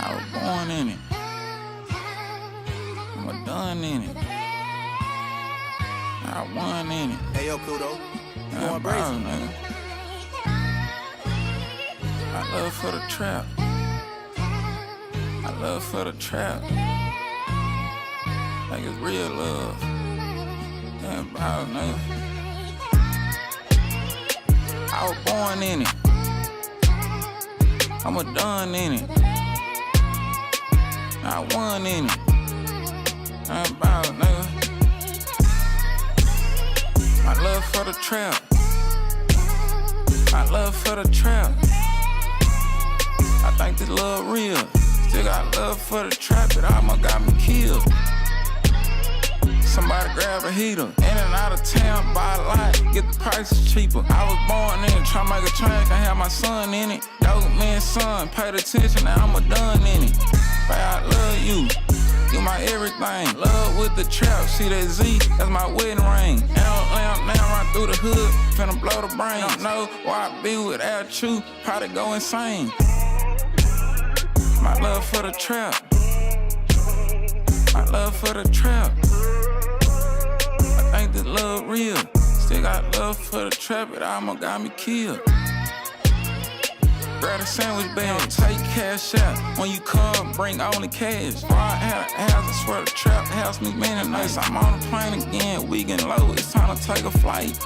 I was born in it. I'm a done in it. I won in it. Hey, yo, Kudo. You going bro, crazy? Nigga. I love for the trap. I love for the trap. Like it's real love. Damn, bro, nigga. I was born in it. I'm a done in it. I won in it. Damn, bro, nigga. I love for the trap. I love for the trap. I think this love real. Still got love for the trap, it almost got me killed. Somebody grab a heater, in and out of town, buy a lot, get the prices cheaper. I was born in it, try to make a train, can have my son in it. Dope man, son, paid attention, now I'm a done in it. But I love you, you my everything. Love with the trap, see that Z, that's my wedding ring. Now run through the hood, finna blow the brain. Don't know why I be without you, probably go insane. My love for the trap. My love for the trap. I think this love real. Still got love for the trap, it almost got me killed. Grab a sandwich bag, take cash out. When you come, bring only cash. Before I had a house, I swear the trap house me many nights. I'm on the plane again, we getting low, it's time to take a flight.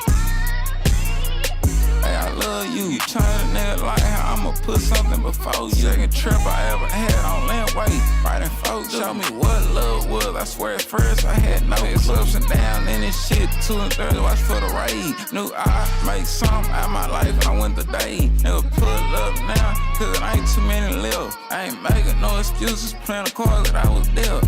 Hey, I love you. You change a nigga like how I'ma put something before you. Second trip I ever had on land weight. Right in folks, show me what love was. I swear at first I had no ups and downs in this shit. 2 and 3, watch for the raid. Knew I make something out of my life and I went the day. Never pull up now, cause it ain't too many left. I ain't making no excuses, playing the cards that I was dealt.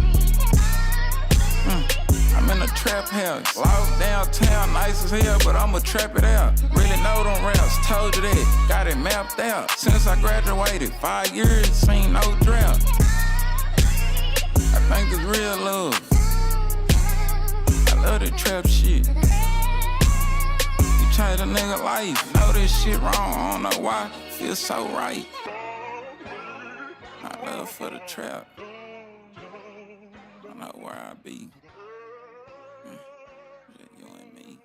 I'm in a trap house, locked downtown, nice as hell, but I'ma trap it out. Really know them raps, told you that, got it mapped out. Since I graduated, 5 years, seen no drought. I think it's real love. I love that trap shit. You change a nigga life, know this shit wrong, I don't know why, feel so right. I love for the trap. I know where I be. You and me.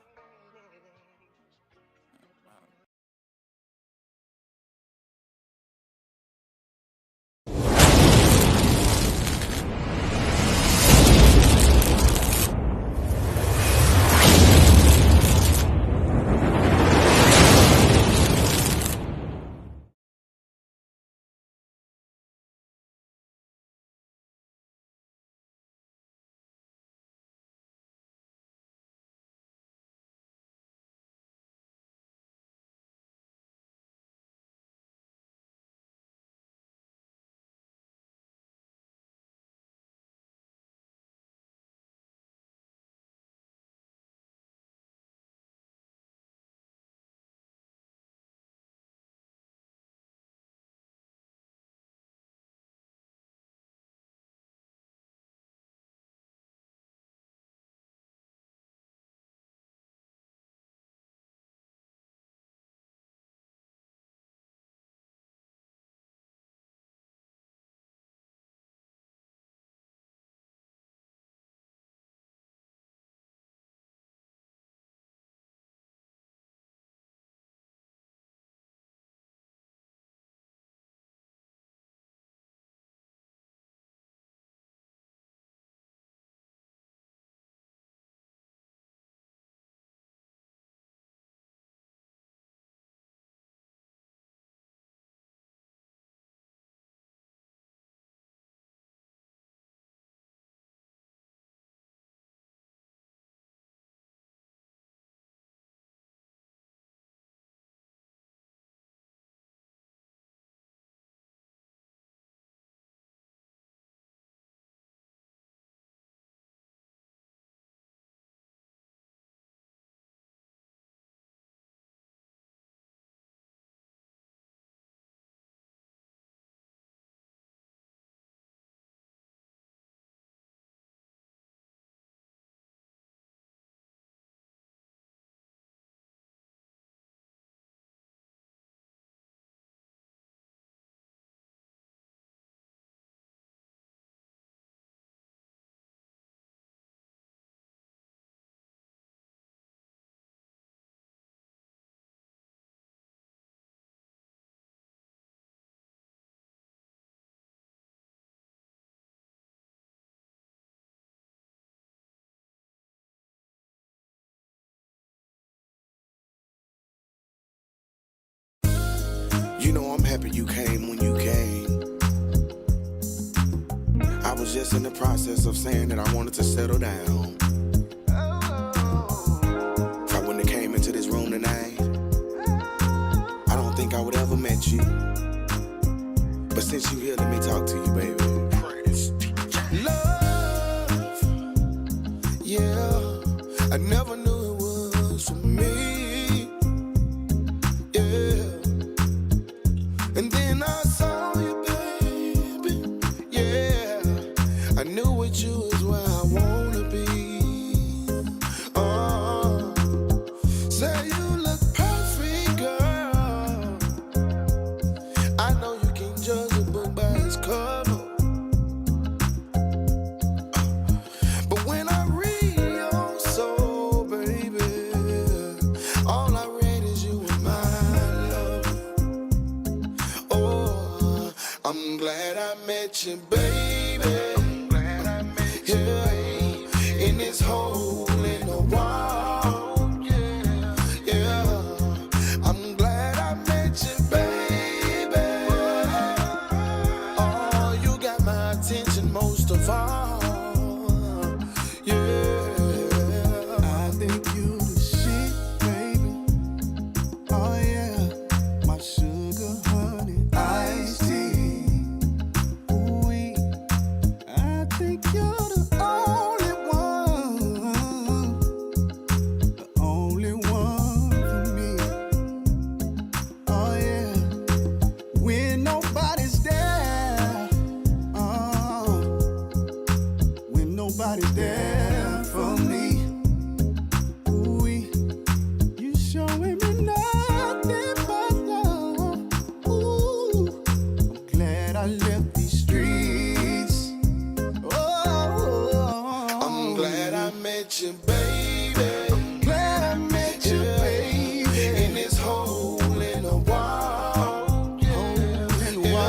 happy you came when you came. I was just in the process of saying that I wanted to settle down. If I wouldn't have came into this room tonight, I don't think I would ever met you. But since you here, let me talk to you, baby. Love, yeah, I never knew it was for me, yeah. And then I saw you, baby, yeah. I knew with you is where I wanna be. Oh, say you look perfect, girl. I know you can't judge a book by its cover. But when I read your soul, baby, all I read is you and my love. Oh, I'm glad I met you, baby. I'm glad I met you, baby. In this hole in the wall, yeah, yeah. I'm glad I met you, baby. Oh, you got my attention most of all, yeah. I think you the shit, baby. Oh yeah, my sugar, honey, iced tea. Ooh-wee. I think you're the only one for me. Oh yeah, when nobody's there, oh, when nobody's there for me. Ooh-wee. You showing me nothing but love. Ooh, I'm glad I left these streets. Oh, I'm glad I met you, baby. I'm glad I met you, baby. In this hole in the wall, yeah.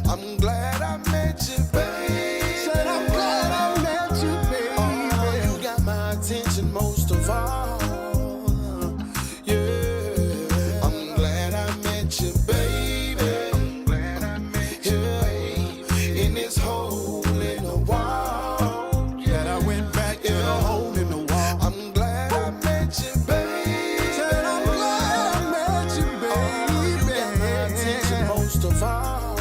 I'm glad I met you, baby. Said I'm glad I met you, baby. Oh, you got my attention most of all, yeah. I'm glad I met you, baby. I'm glad I met you, baby. In this hole in the wall, yeah. That I went back to the hole in the wall. I'm glad I met you, baby. Said I'm glad I met you, baby. Oh, you got my attention most of all,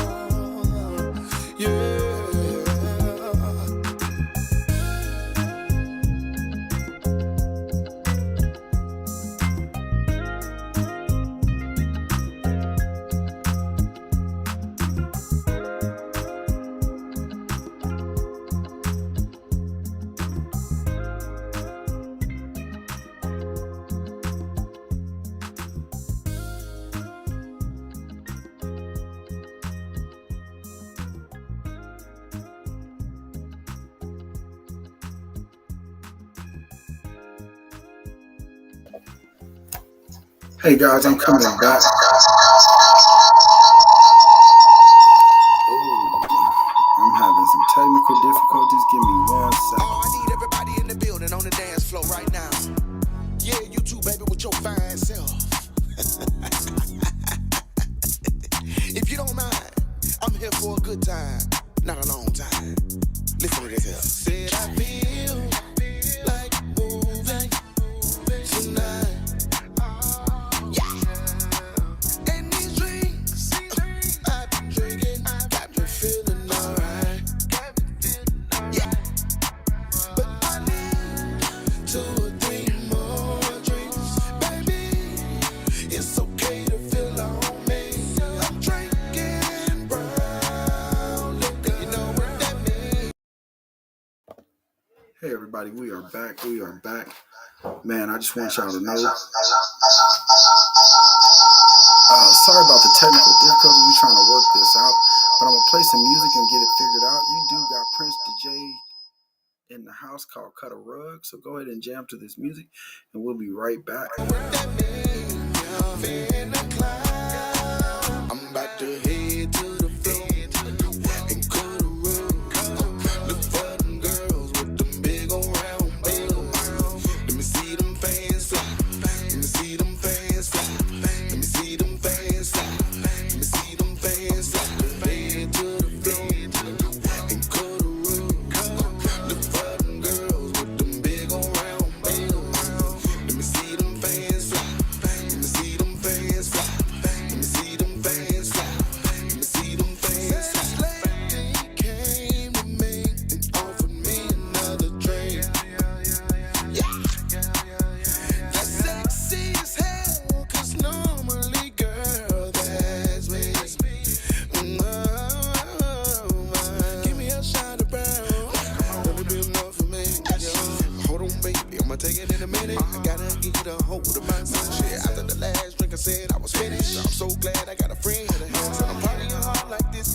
yeah. Hey guys, I'm coming back. Ooh, I'm having some technical difficulties. Give me 1 second. Oh, I need everybody in the building on the dance floor right now. Yeah, you too, baby, with your fine self. If you don't mind, I'm here for a good time, not a long time. Listen to this here. Said I feel like moving tonight. Yeah. And these drinks I've been drinking got me feeling alright. Yeah. But I need 2 or 3 more drinks, baby. It's okay to feel on me. I'm drinking brown liquor. You know what that means? Hey everybody, we are back. Man, I just want y'all to know. Sorry about the technical difficulties. We're trying to work this out. But I'm going to play some music and get it figured out. You do got Prince the J in the house called Cut a Rug. So go ahead and jam to this music and we'll be right back. I'm about to head to the floor and cut a rug. Look for them girls with them big old round bugs. Let me see them fans flop. Let me see them fans flop. Let me see them fans flop. Let me see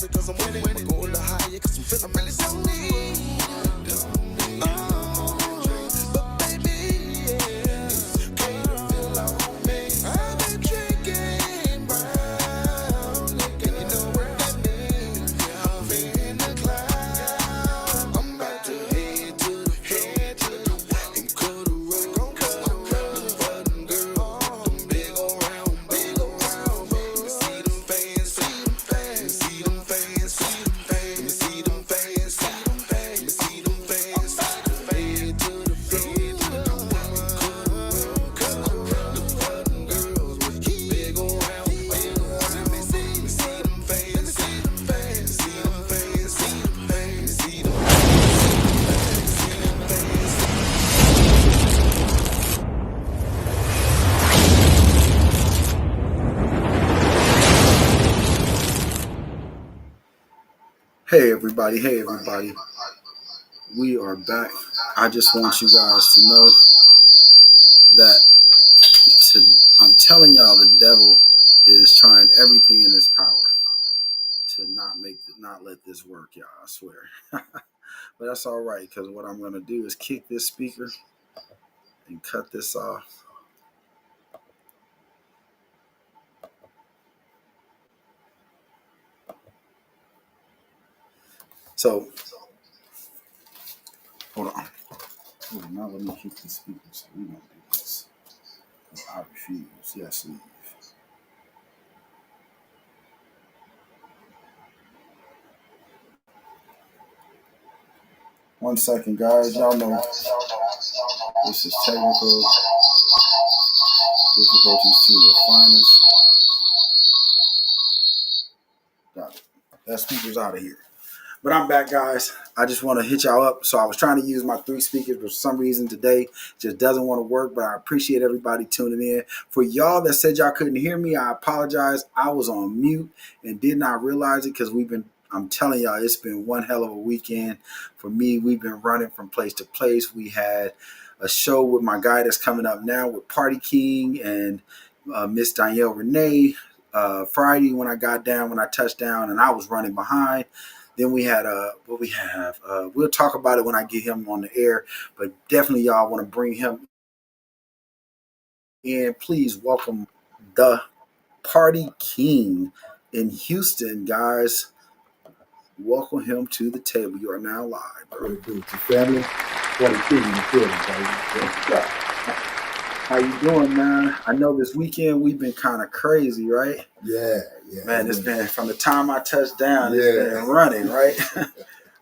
because I'm winning. I'ma go a little higher cause I'm feeling really so need. But baby, yeah, can you feel on me? I've been drinking brown liquor, you know what that means. I'm in the cloud. I'm about to head to the and cut a road. The button girl, them big old round. Let me see them fans, let me see them fans, let me see them fans, let me see them fans. Head to the floor, cut a road. The button girls with the big old round. Let me see them fans, see them fans, see them fans, see them fans, see them Hey everybody, we are back. I just want you guys to know that I'm telling y'all the devil is trying everything in his power to not let this work, y'all, I swear. But that's all right, because what I'm gonna do is kick this speaker and cut this off. So hold on. Now let me keep the speaker so we don't do this. I refuse. Yes, leave. One second, guys. Y'all know this is technical difficulties to the finest. Got it. That speaker's out of here. But I'm back, guys. I just want to hit y'all up. So I was trying to use my 3 speakers, but for some reason today just doesn't want to work. But I appreciate everybody tuning in. For y'all that said y'all couldn't hear me, I apologize. I was on mute and did not realize it because I'm telling y'all, it's been one hell of a weekend. For me, we've been running from place to place. We had a show with my guy that's coming up now with Party King and Miss Danielle Renee. Friday when I touched down and I was running behind. Then we had what we have. We'll talk about it when I get him on the air, but definitely y'all want to bring him in. Please welcome the Party King in Houston, guys. Welcome him to the table. You are now live, bro. What it do? It's your family. Party King in the building, baby. How you doing, man? I know this weekend we've been kind of crazy, right? Yeah. Man, it's been from the time I touched down, it's been running, right?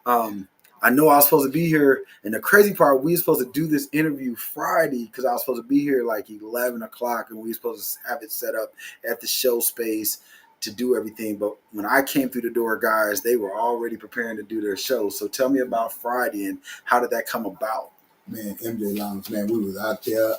I know I was supposed to be here, and the crazy part, we were supposed to do this interview Friday because I was supposed to be here like 11 o'clock, and we were supposed to have it set up at the show space to do everything. But when I came through the door, guys, they were already preparing to do their show. So tell me about Friday and how did that come about? Man, MJ Lounge, man, we was out there.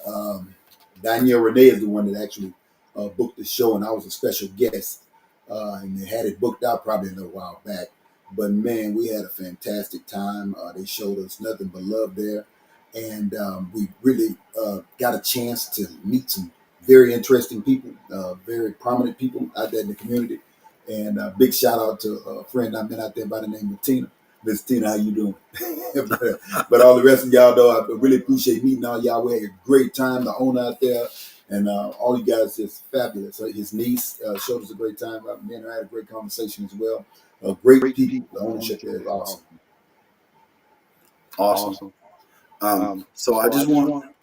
Danielle Renee is the one that actually booked the show, and I was a special guest. And they had it booked out probably a little while back. But man, we had a fantastic time. They showed us nothing but love there. And we really got a chance to meet some very interesting people, very prominent people out there in the community. And big shout out to a friend I met out there by the name of Tina. Miss Tina, how you doing? but all the rest of y'all, though, I really appreciate meeting all y'all. We had a great time. The owner out there and all you guys is fabulous. His niece showed us a great time. Me and her had a great conversation as well. Great people. The ownership there is awesome. So I just want,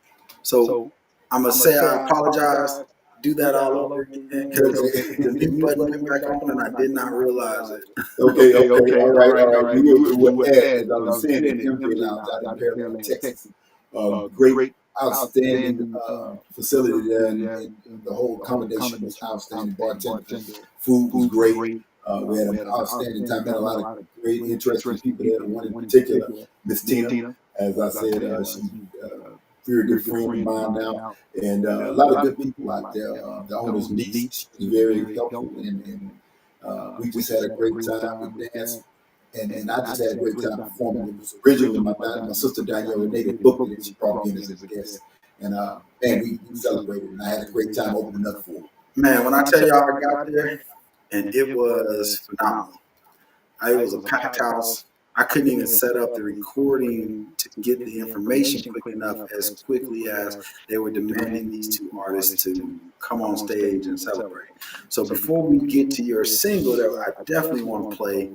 I'm going to say I apologize. Do that all over again because the mute button went back on and I did not realize it. Okay, all right. We will add, as I was saying, at MJ Lounge out in Pearland, Texas. Great, outstanding facility there, and the whole accommodation was outstanding. Bartender, food was great. We had an outstanding time. Met a lot of great, interesting people there. One in particular, Miss Tina, as I said, she's very good friend of mine now, and a lot of good people out there. The owner's niece, she's very helpful, and we just had a great time. We danced, and I just had a great time performing. It was originally my sister Danielle Renee that booked it, and she brought me in as a guest. And man, we celebrated, and I had a great time opening up for her. Man, when I tell y'all I got there, and it was phenomenal. It was a packed house. I couldn't even set up the recording to get the information quick enough as quickly as they were demanding these two artists to come on stage and celebrate. So before we get to your single that I definitely want to play,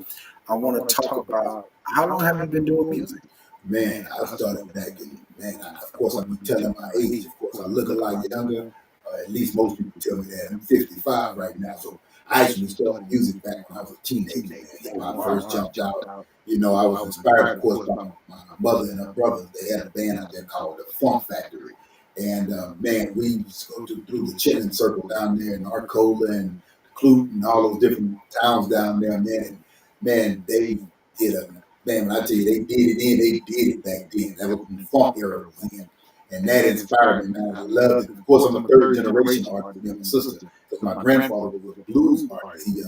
I want to talk about how long have you been doing music? Man, I started back in, man, of course, I'll be telling my age. Of course, I look a lot younger. At least most people tell me that. I'm 55 right now. So I actually started music back when I was a teenager, man. Hip hop first jumped out. You know, I was inspired, of course, by my mother and her brothers. They had a band out there called the Funk Factory. And man, we used to go through the Chitlin Circle down there in Arcola and Clute and all those different towns down there, man. And, man, they did a, man, when I tell you, they did it then, they did it back then. That was when the funk era was in. And that inspired me, man. I loved it. Of course, I'm a third generation artist, me and my sister. Because my grandfather was a blues artist. He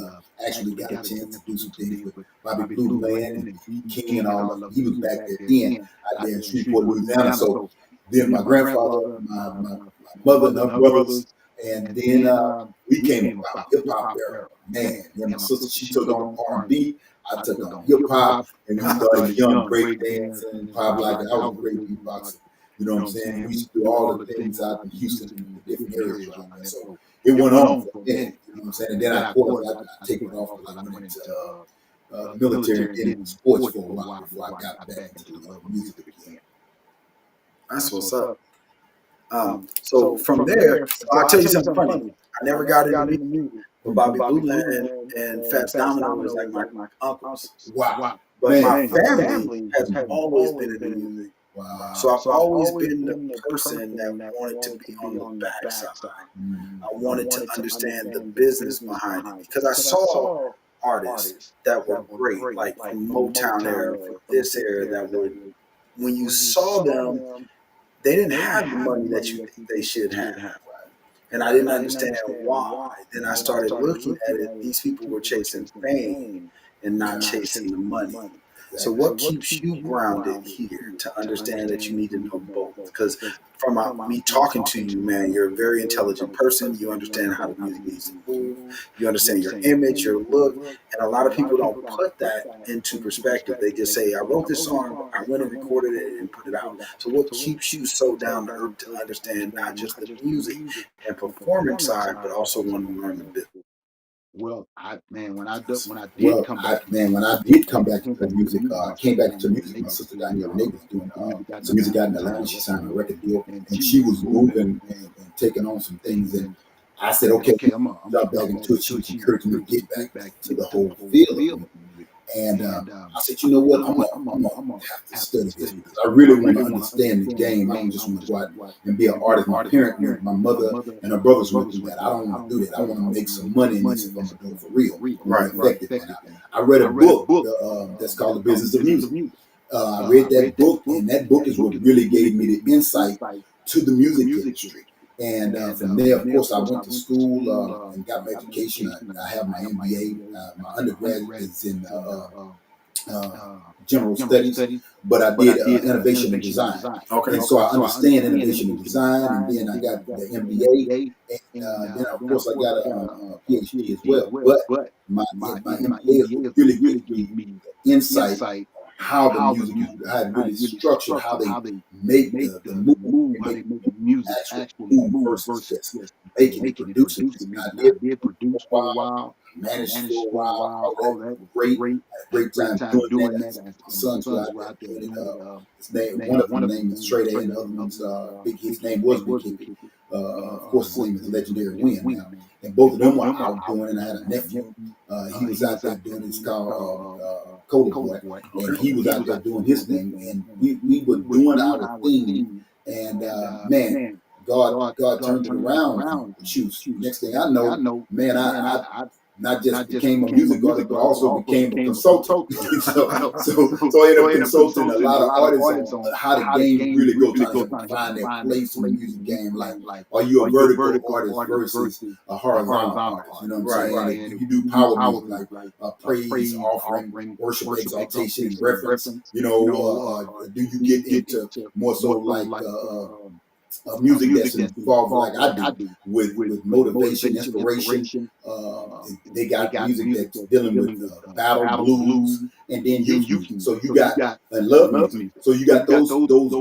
actually got a chance to do some things with Bobby Blue Bland and B. King and all of them. He was back there then, out there in Shreveport, Louisiana. So then my grandfather, my mother and her brothers, and then we came about hip hop era. Man, then my sister, she took on R&B. I took on hip hop, and we started young break dancing, pop like that. I was a great beatboxer. You know what I'm saying? We used to do all the things out in Houston and the different areas around there. So it went on for a minute. You know what I'm saying? And then, of course, I take it off because I went into the military and then sports for a while before I got back into the love of music again. That's what's up. So from there, I'll tell you something funny. I never got into music, but Bobby Blue and Fats Domino was like my uncles. Wow. But my family has always been into music. Wow. So I've always been the person that wanted to be on the backside. I wanted to understand the business behind it because I saw artists that were great, like from Motown era, from this era, that would, when you saw them, they didn't have the money that you think they should have. And I didn't understand why. Then I started looking at it. These people were chasing fame and not chasing the money. So what keeps you grounded here to understand that you need to know both? Because from me talking to you, man, you're a very intelligent person. You understand how the music needs to move. You understand your image, your look. And a lot of people don't put that into perspective. They just say, I wrote this song, I went and recorded it and put it out. So what keeps you so down to earth to understand not just the music and performance side, but also want to learn the business? When I did come back to music, came back to music. My sister Danielle Renee was doing some music out in Atlanta. She signed a record deal, and she was moving and taking on some things. And I said, okay, I'm gonna jump back into it. She encouraged me to get back to the whole field. And I said, you know what? I'm gonna have to study this because I really want to understand the game. I don't just want to go out and be an artist. My parents, my mother and her brothers went through that. I don't want to do that. I want to make some money in this if I'm gonna do it for real. Right, effective. I read a book that's called The Business of Music. I read that book, and that book is what really gave me the insight to the music industry. And from there, of course, I went to school and got my education. I have my MBA. My undergraduate is in general studies, but I did innovation and design. Okay. And so I understand innovation and design, and then I got the MBA, and then of course I got a PhD as well. But my MBA has really given me the insight how the music is, how it really is structured, how they make the move, how they make the music actually move versus just making it, producing it. I did produce for a while, managed for a while, all that great. Had a great time doing that. My sons were out there doing it. His name, one of them name is Straight A, and the other one's Big. His name was Big Hippie. Of course, his name is Legendary Win now. And both of them were out doing it. I had a nephew. He was out there doing it. It's called Cola Boy. And he was out there doing his thing. And we were doing our thing. And man, God turned it around. Shoot, next thing I know, man, I not just became a music artist, but also became a consultant. so I ended up consulting a lot of artists on how the game really goes, trying to find their place in the music game. Like, are you a vertical artist versus a horizontal artist? You know what I'm saying? Like, you do power music, like praise, offering, worship, exaltation, and reference. You know, do you get into more so like music that's involved like I do with motivation, inspiration. They got music that's dealing with battle blues, and then youth music. So you got and love music. So you got those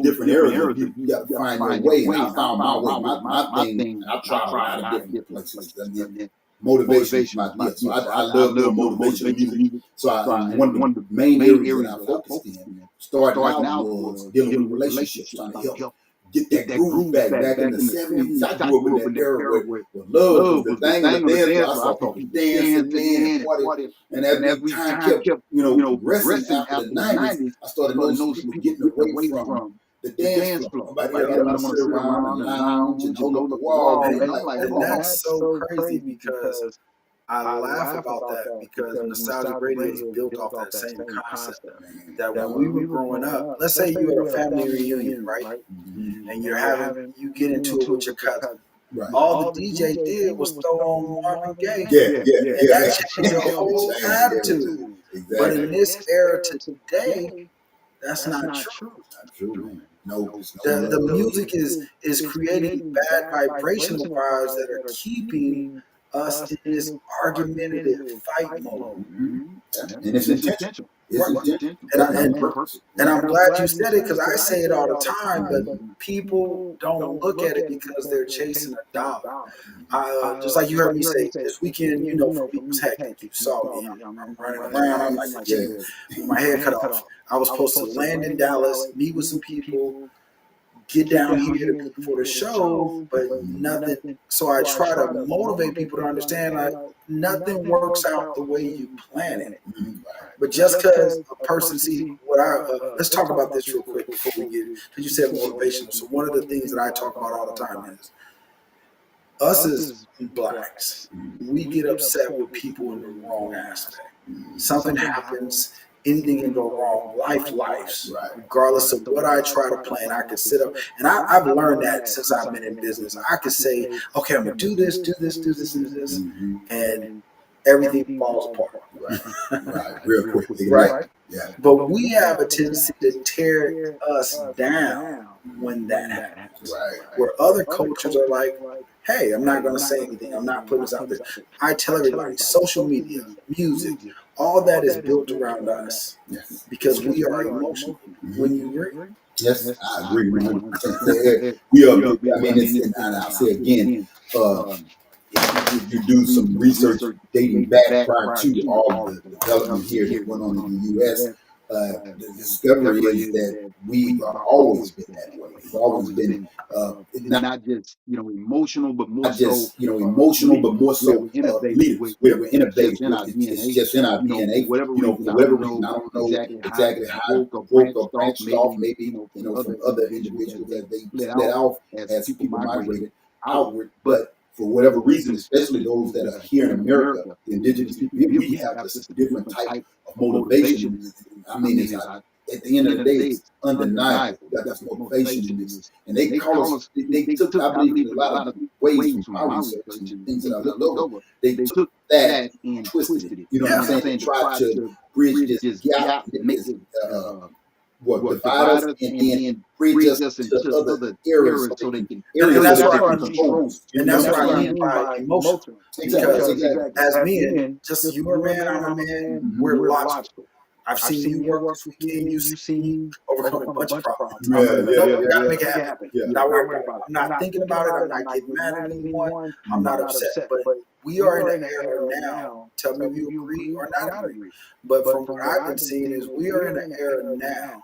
different areas. Of you got to find your way, and I found my way. My thing. And I tried a lot of different places. Again, motivation is my deal. So I love doing motivational music. So one of the main areas that I focused in starting out was dealing with relationships, trying to help get that groove back in the 70s. I grew up in that era where love was the thing of the dance. I saw people dancing, man, and partying. And as time kept, progressing after the 90s, I started noticing people getting away from the dance floor. Nobody ever want to sit around and lounge and hold up the wall. And that's so crazy because I laugh about that because Nostalgic Radio is built off that same concept. That when we were growing up, let's say you had a family reunion, right? And you get into it with your cousin. Right. All the DJ did was throw on Marvin Gaye. Yeah. And that changed your whole attitude. Exactly. But in this era today, that's not true. Not true, man. No. The music is creating bad vibrational vibes that are keeping us in this argumentative fight mode. And it's intentional. It's intentional. And I'm glad you said it because I say it all the time, but people don't look at it because they're chasing a dollar. Just like you heard me say this weekend, for people's heck, you saw me. I'm running around. I'm like a chicken with my head cut off. I was supposed to land in Dallas, meet with some people, get down here for the show, but nothing. So I try to motivate people to understand nothing works out the way you plan it. But just because a person let's talk about this real quick before we get, because you said motivational. So one of the things that I talk about all the time is us as blacks, we get upset with people in the wrong aspect. Something happens. Anything can go wrong. Lives, regardless of what I try to plan. I can sit up, and I've learned that since I've been in business. I could say, okay, I'm gonna do this, and everything falls apart. Right, real quickly. Right. Yeah. But we have a tendency to tear us down when that happens. Right. Where other cultures are like, hey, I'm not gonna say anything. I'm not putting this out there. I tell everybody, social media, music, all that is built around us because we are emotional. When you agree? Yes, I agree. We are. I mean, and I'll say again, if you do some research dating back prior to all the development here that went on in the U.S., the discovery is that we have always been that way. We've always been not just emotional, but more so leaders. We're innovative. It's just in our DNA. For whatever reason, I don't know exactly how it broke or branched off. Maybe from other individuals that they split off as people migrated outward, but for whatever reason, especially those that are here in America, the indigenous people, we have just a different type of motivation. I mean, at the end of the day, it's undeniable. We got this motivation in this. And they call us, they took, I believe, a lot of ways from my research and things that I looked over. They took that and twisted it. You know what I'm saying? Tried to bridge this gap, make it, divide us and then bridge us into other areas so they can and that's what I mean by emotional. Because as men, just you are a man, I'm a man, we're logical. I've seen you work this weekend. You've seen me overcome a bunch of problems. We gotta make it happen. Not worry about it. I'm not thinking about it. I'm not getting mad at anyone. I'm not upset. But we are in an era now. Tell me if you agree or not agree. But from what I've been seeing is we are in an era now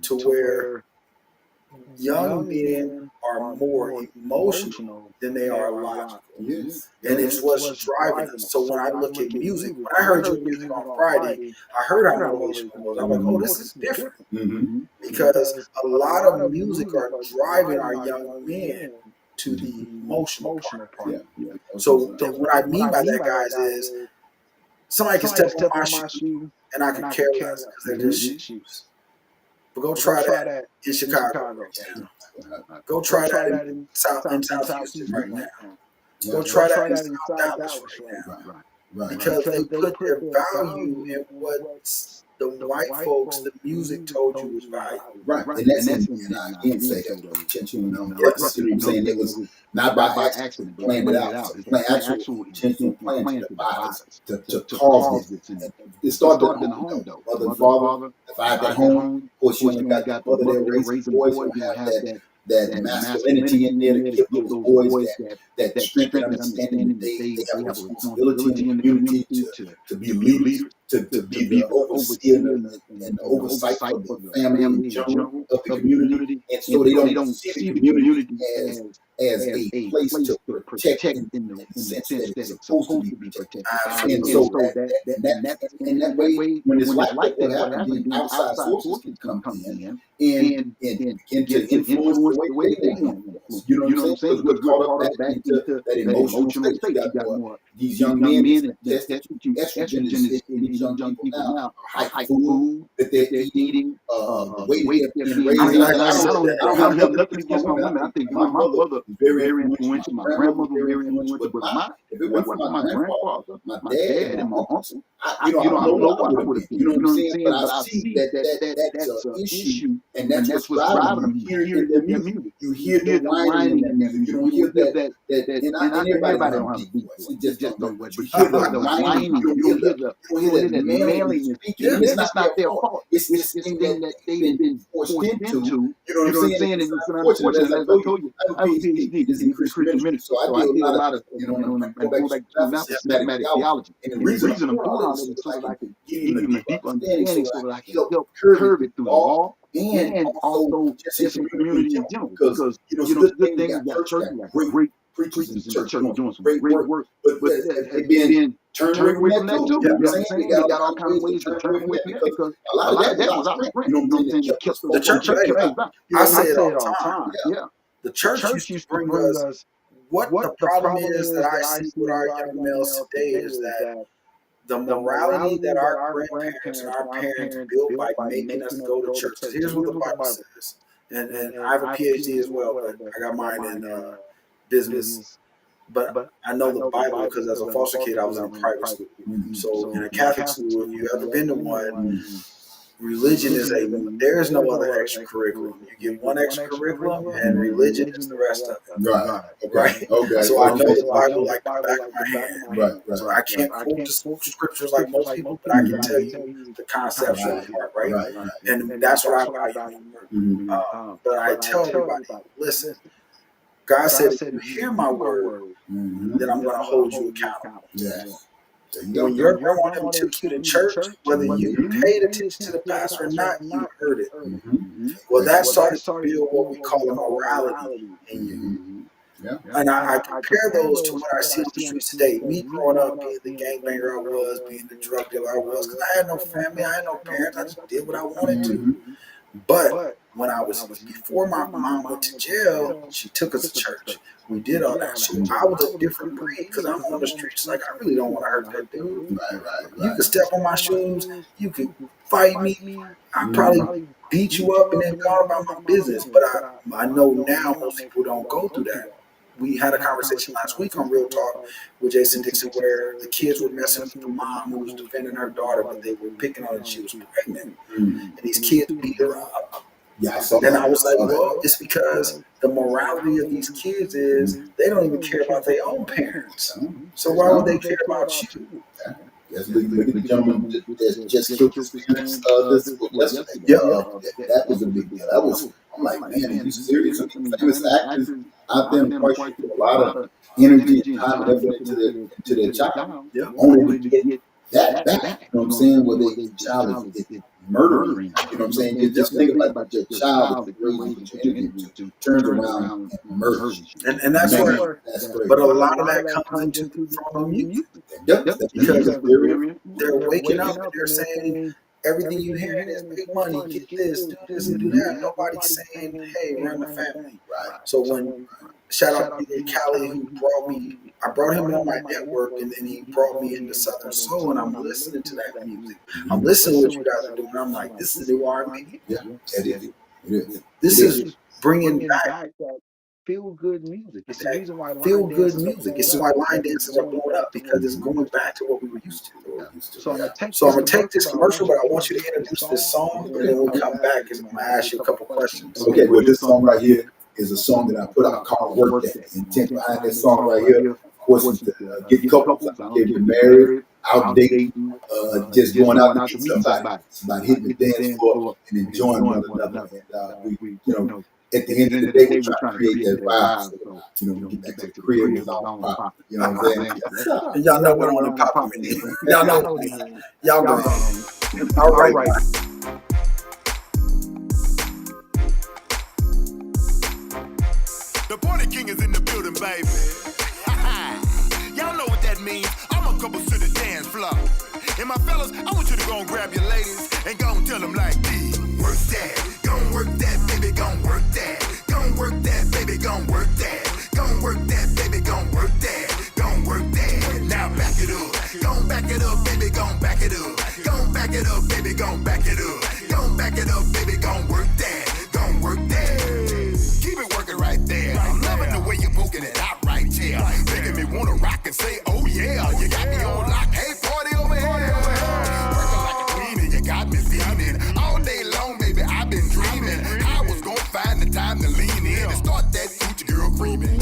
to where young men are more emotional than they are logical. Yes. And it's what's driving us. So when I look at music, when I heard your music on Friday, I heard how motivational it was. I'm like, oh, this is different. Because a lot of music are driving our young men to the emotional part. So what I mean by that, guys, is somebody can step on my shoe and I can care less because they're just shoes. But go try that in Chicago right now. Go try that in South Houston right now. Go try that in South Dallas right now. Because they put their value in what's the white folks, the music told you was valuable. Right, and that's and I again say that was intentional on purpose. You know what I'm saying? It was not by accident. They planned it out. It's a actual intentional plan to devise, to cause this. And it started at home, though. Mother and father, if I had that home, of course, you only got the mother there raising boys who have that masculinity in there to give those boys that strength and understanding that they have a responsibility in the community to be leaders, to be the overseer and the oversight for the family in general of the community. And so they don't see the community as a place to protect in the sense that it's supposed to be protected. And so that way, when it's like that, what happens, then outside sources can come in and begin to influence the way they want to influence. You know what I'm saying? Because we're caught up back into that emotional state. You got more these young men that destitute estrogen is in these young people now. High food that they're eating, the way they're being raised. I don't have nothing against my women. I think my mother is very influential. My grandmother was very influential. But if it wasn't for my grandfather, my dad, and my uncle, I don't know what I would have been. You know what I'm saying? But I see that's an issue, and that's what's driving them. You hear it in their music. You hear the whining in their music. You don't hear that. And everybody don't have a deep voice. It just don't. But you hear the whining. You don't hear that manliness. It's not their fault. It's this thing that they've been forced into. You know what I'm saying? And it's unfortunate. As I told you, I have a PhD in Christian ministry, so I do a lot of go back to mathematic theology. And the reason I'm doing all this is so that I can give you a deep understanding, so that I can help curb it through the law and also just in community in general. Because it's a good thing we got churches, we got great preachers in the church doing some great work, but they've been turned away from that too. You know what I'm saying? They got all kinds of ways to turn away from that because a lot of that was out of print. You know what I'm saying? The church, I say it all the time. Yeah. The church used to bring us what the problem is that I see with our young males today is that the morality that our grandparents and our parents built by making us go to church. Because here's what the Bible says, and I have a PhD as well, but I got mine in business. But I know the Bible because as a foster kid, I was in a private school. So in a Catholic school, if you ever been to one, religion is there is no other extracurriculum. You get one extracurriculum, and religion is the rest of it. Right. Okay. So I know the Bible like the back of my hand. Right. So I can't quote the scriptures like most people, but I can tell you the conceptual part, right? And that's what I value. But I tell everybody, listen, God said, if you hear my word, then I'm going to hold you accountable. Yes. When your grandma took you to church, whether you paid attention to the pastor or not, you heard it. Well, that started to build what we call a morality in you. And I compare those to what I see on the streets today. Me growing up, being the gangbanger I was, being the drug dealer I was, because I had no family, I had no parents, I just did what I wanted to. But when I was before my mom went to jail, she took us to church. We did all that. So I was a different breed because I'm on the streets. Like, I really don't want to hurt that dude. You could step on my shoes. You could fight me. I'd probably beat you up and then go about my business. But I know now most people don't go through that. We had a conversation last week on Real Talk with Jayson Dixon where the kids were messing with the mom who was defending her daughter, but they were picking on her. She was pregnant. And these kids beat her up. And I was like, well, it's because the morality of these kids is they don't even care about their own parents. So why would they care about you? Yes, look at the gentleman that just killed his parents this yesterday. That was a big deal. I'm like, man, are you serious? I mean, famous actors out there, I'm quite sure, put a lot of energy and time and effort into their child, only to get that back. You know what I'm saying? Where the child is murdering. You know what I'm saying? Just think about your child that you're raising, that you're into, turns around and murders you. And that's where, but a lot of that comes into from the music. Because they're waking up and they're saying, everything you hearing is make money, get this, do this, and do that. Nobody's saying, hey, run the family. So when, shout out to DJ Khaled who brought me, I brought him on my network and then he brought me into Southern Soul and I'm listening to that music. I'm listening to what you guys are doing. I'm like, this is the new R&B. Yeah, it is. This is bringing back feel good music. It's the Okay. reason why Feel line good dances are music. blowing This is up why line because it's dances are going blowing back up to what because we it's were going used to. back to what we were used to. So I'm gonna take So I'm this gonna take commercial, this but I commercial, want but you I to want you to introduce this introduce this song, song, and and then then when we'll we come come back, back I'm and I'm gonna gonna ask you ask a you a couple couple questions. questions. Okay, But well, this this song song right right here here is a is a song that song I that I put put out out called called Work "Work That. That." The And the intent intent behind behind that this song song right right here, here, of course, is was to to get get couples. couples. I I don't don't care if care you're if you're married, married, out out dating, dating, just just going out going to out to meet meet somebody. somebody. It's about It's about hitting the hitting the dance dance floor floor and and enjoying one enjoying one another. another. And And we, you know, at at the end the of end the of the day, we're day, we're trying to trying to create create that that vibe. vibe. So, So we get we back get to back the to the crib, crib, it's it's on on pop. pop. You know You what know I'm what I'm saying? saying? Yes, Yes, sir. And y'all know Y'all what know on what the on the popping pop mean. mean. Y'all Y'all know. know what it means. Y'all go Y'all ahead. go. All All right. right. The party king is in the building, baby. Y'all know what that means. I'm a couple to the dance floor. And my fellas, I want you to go and grab your ladies and go and tell them like this. Work that, gon' work that, baby, gon' work that. Gon' work that, baby, gon' work that. Gon' work that, baby, gon' work that. Gon' work that. Now back it up. Gon' back it up, baby, gon' back it up. Gon' back it up, baby, gon' back it up. Gon' back it up, baby, gon' work that. Gon' work that. Keep it working right there. I'm loving the way you're poking it out right there. Making me wanna rock and say, oh yeah. You got me on lock. Hey, party over here. Working like a queen and you got me feeling. All day long, baby, I've been dreaming. I was gonna find the time to lean in and start that Gucci girl creaming.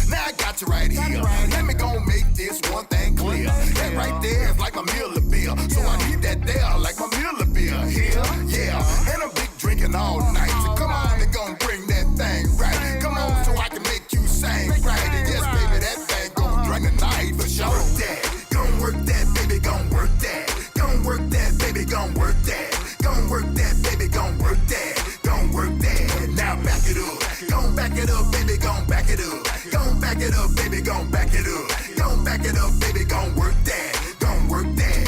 Now I got you right here. Let me go make this one thing clear. That right there is like my meal of beer. So I need that there like my meal of beer. Here, yeah. And I'm big drinking all night. So come on and gon' bring that thing right. Come on so I can make you sing right. And yes, baby, that thing gon' drink the night for sure. Work that, gon' work that, baby, gon' work that. Gon' work that, baby, gon' work that. Gon' work that, baby, gon' work that. Gon' work that. Now back it up. Gon' back it up, baby, gon' back it up. Gon' back it up, baby, gon' back it up. Gon' back it up, baby, gon' work that. Gon' work that.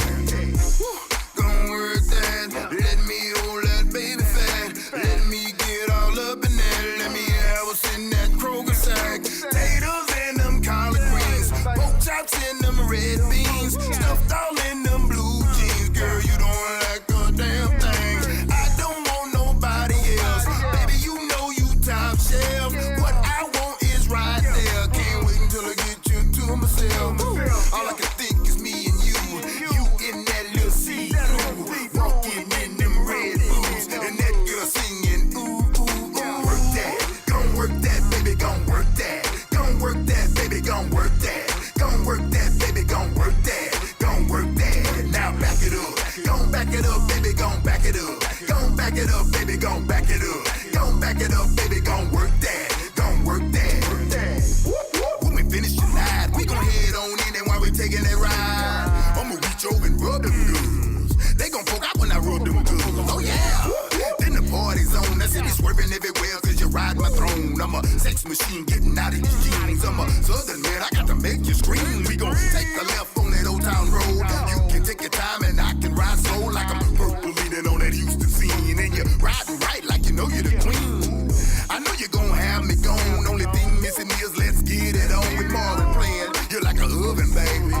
Gon' work that. Let me hold that baby fat. Let me get all up in that. Let me have what's in that Kroger sack. Taters and them collard greens. Pork chops and them red beans. Stuffed all in them blue jeans. Girl, you don't like a damn thing. I don't want nobody else. Baby, you know you top shelf. What I want is right there. Can't wait until I get you to myself. All I can think is me and you. You in that little see-through. Walking in them red boots. And that girl singing, ooh, ooh, ooh. Work that. Gon' work that, baby, gon' work that. Gon' work that, baby, gon' work that. Gon' work that, baby, gon' work that. Gon' work that. Now back it up. Gon' back it up, baby, gon' back it up. Gon' back it up, baby, gon' back it up. Gon' back it up, baby, gon' work that. Gon' work that. When we finish tonight, we gon' head on in and while we taking that ride, I'ma reach over and rub them goods. They gon' poke out when I rub them goods. Oh yeah. Then the party's on. That's it, be swerving everywhere cause you ride my throne. I'm a sex machine getting out of these jeans. I'm a southern man, I got to make you scream. We gon' take a left on that old town road. You can take your time and I can ride slow like I'm purple leaning on that Houston scene. And you're riding right like you know you're the queen. I know you're gon' have me gone. Only thing missing is let's get it on with Marvin playing. You're like a oven, baby.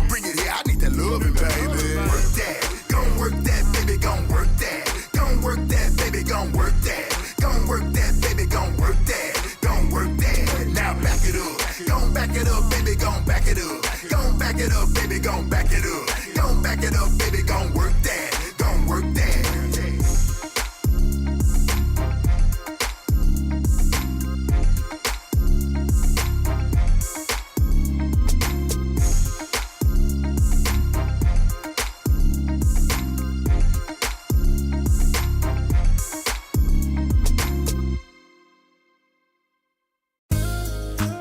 Bring it here, I need that loving, baby. Work that, gon' work that, baby, gon' work that. Gon' work that, baby, gon' work that. Gon' work that, baby, gon' work that. Gon' work that. Now back it up. Gon' back it up, baby, gon' back it up. Gon' back it up, baby, gon' back it up. Gon' back it up, baby, gon' work that. Gon' work that.